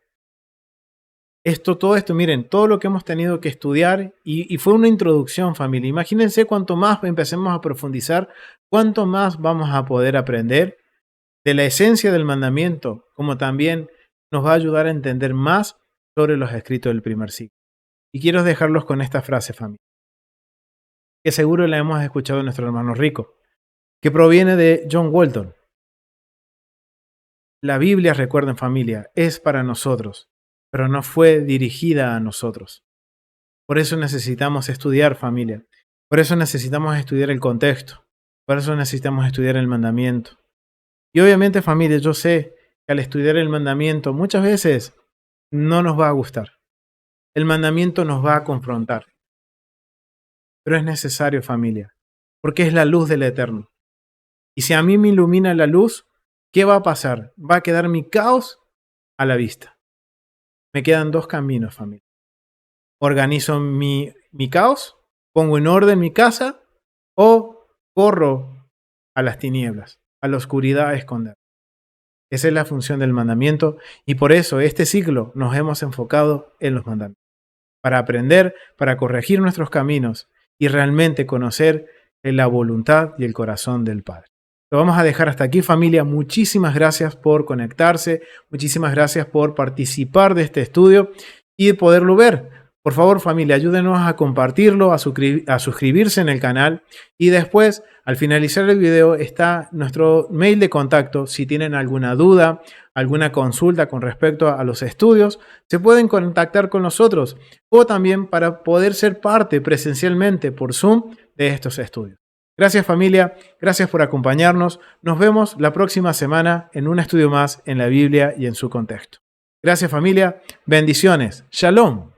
todo esto, miren, todo lo que hemos tenido que estudiar y fue una introducción, familia. Imagínense cuanto más empecemos a profundizar, cuánto más vamos a poder aprender de la esencia del mandamiento, como también nos va a ayudar a entender más sobre los escritos del primer siglo. Y quiero dejarlos con esta frase, familia, que seguro la hemos escuchado de nuestro hermano Rico, que proviene de John Walton. La Biblia, recuerden, familia, es para nosotros, pero no fue dirigida a nosotros. Por eso necesitamos estudiar, familia. Por eso necesitamos estudiar el contexto. Por eso necesitamos estudiar el mandamiento. Y obviamente, familia, yo sé que al estudiar el mandamiento muchas veces no nos va a gustar. El mandamiento nos va a confrontar. Pero es necesario, familia, porque es la luz del Eterno. Y si a mí me ilumina la luz, ¿qué va a pasar? Va a quedar mi caos a la vista. Me quedan dos caminos, familia. Organizo mi caos, pongo en orden mi casa o corro a las tinieblas, a la oscuridad a esconder. Esa es la función del mandamiento y por eso este ciclo nos hemos enfocado en los mandamientos. Para aprender, para corregir nuestros caminos y realmente conocer la voluntad y el corazón del Padre. Lo vamos a dejar hasta aquí, familia. Muchísimas gracias por conectarse, muchísimas gracias por participar de este estudio y de poderlo ver. Por favor, familia, ayúdenos a compartirlo, a suscribirse en el canal y después, al finalizar el video, está nuestro mail de contacto. Si tienen alguna duda, alguna consulta con respecto a los estudios, se pueden contactar con nosotros o también para poder ser parte presencialmente por Zoom de estos estudios. Gracias, familia, gracias por acompañarnos. Nos vemos la próxima semana en un estudio más en la Biblia y en su contexto. Gracias, familia, bendiciones. Shalom.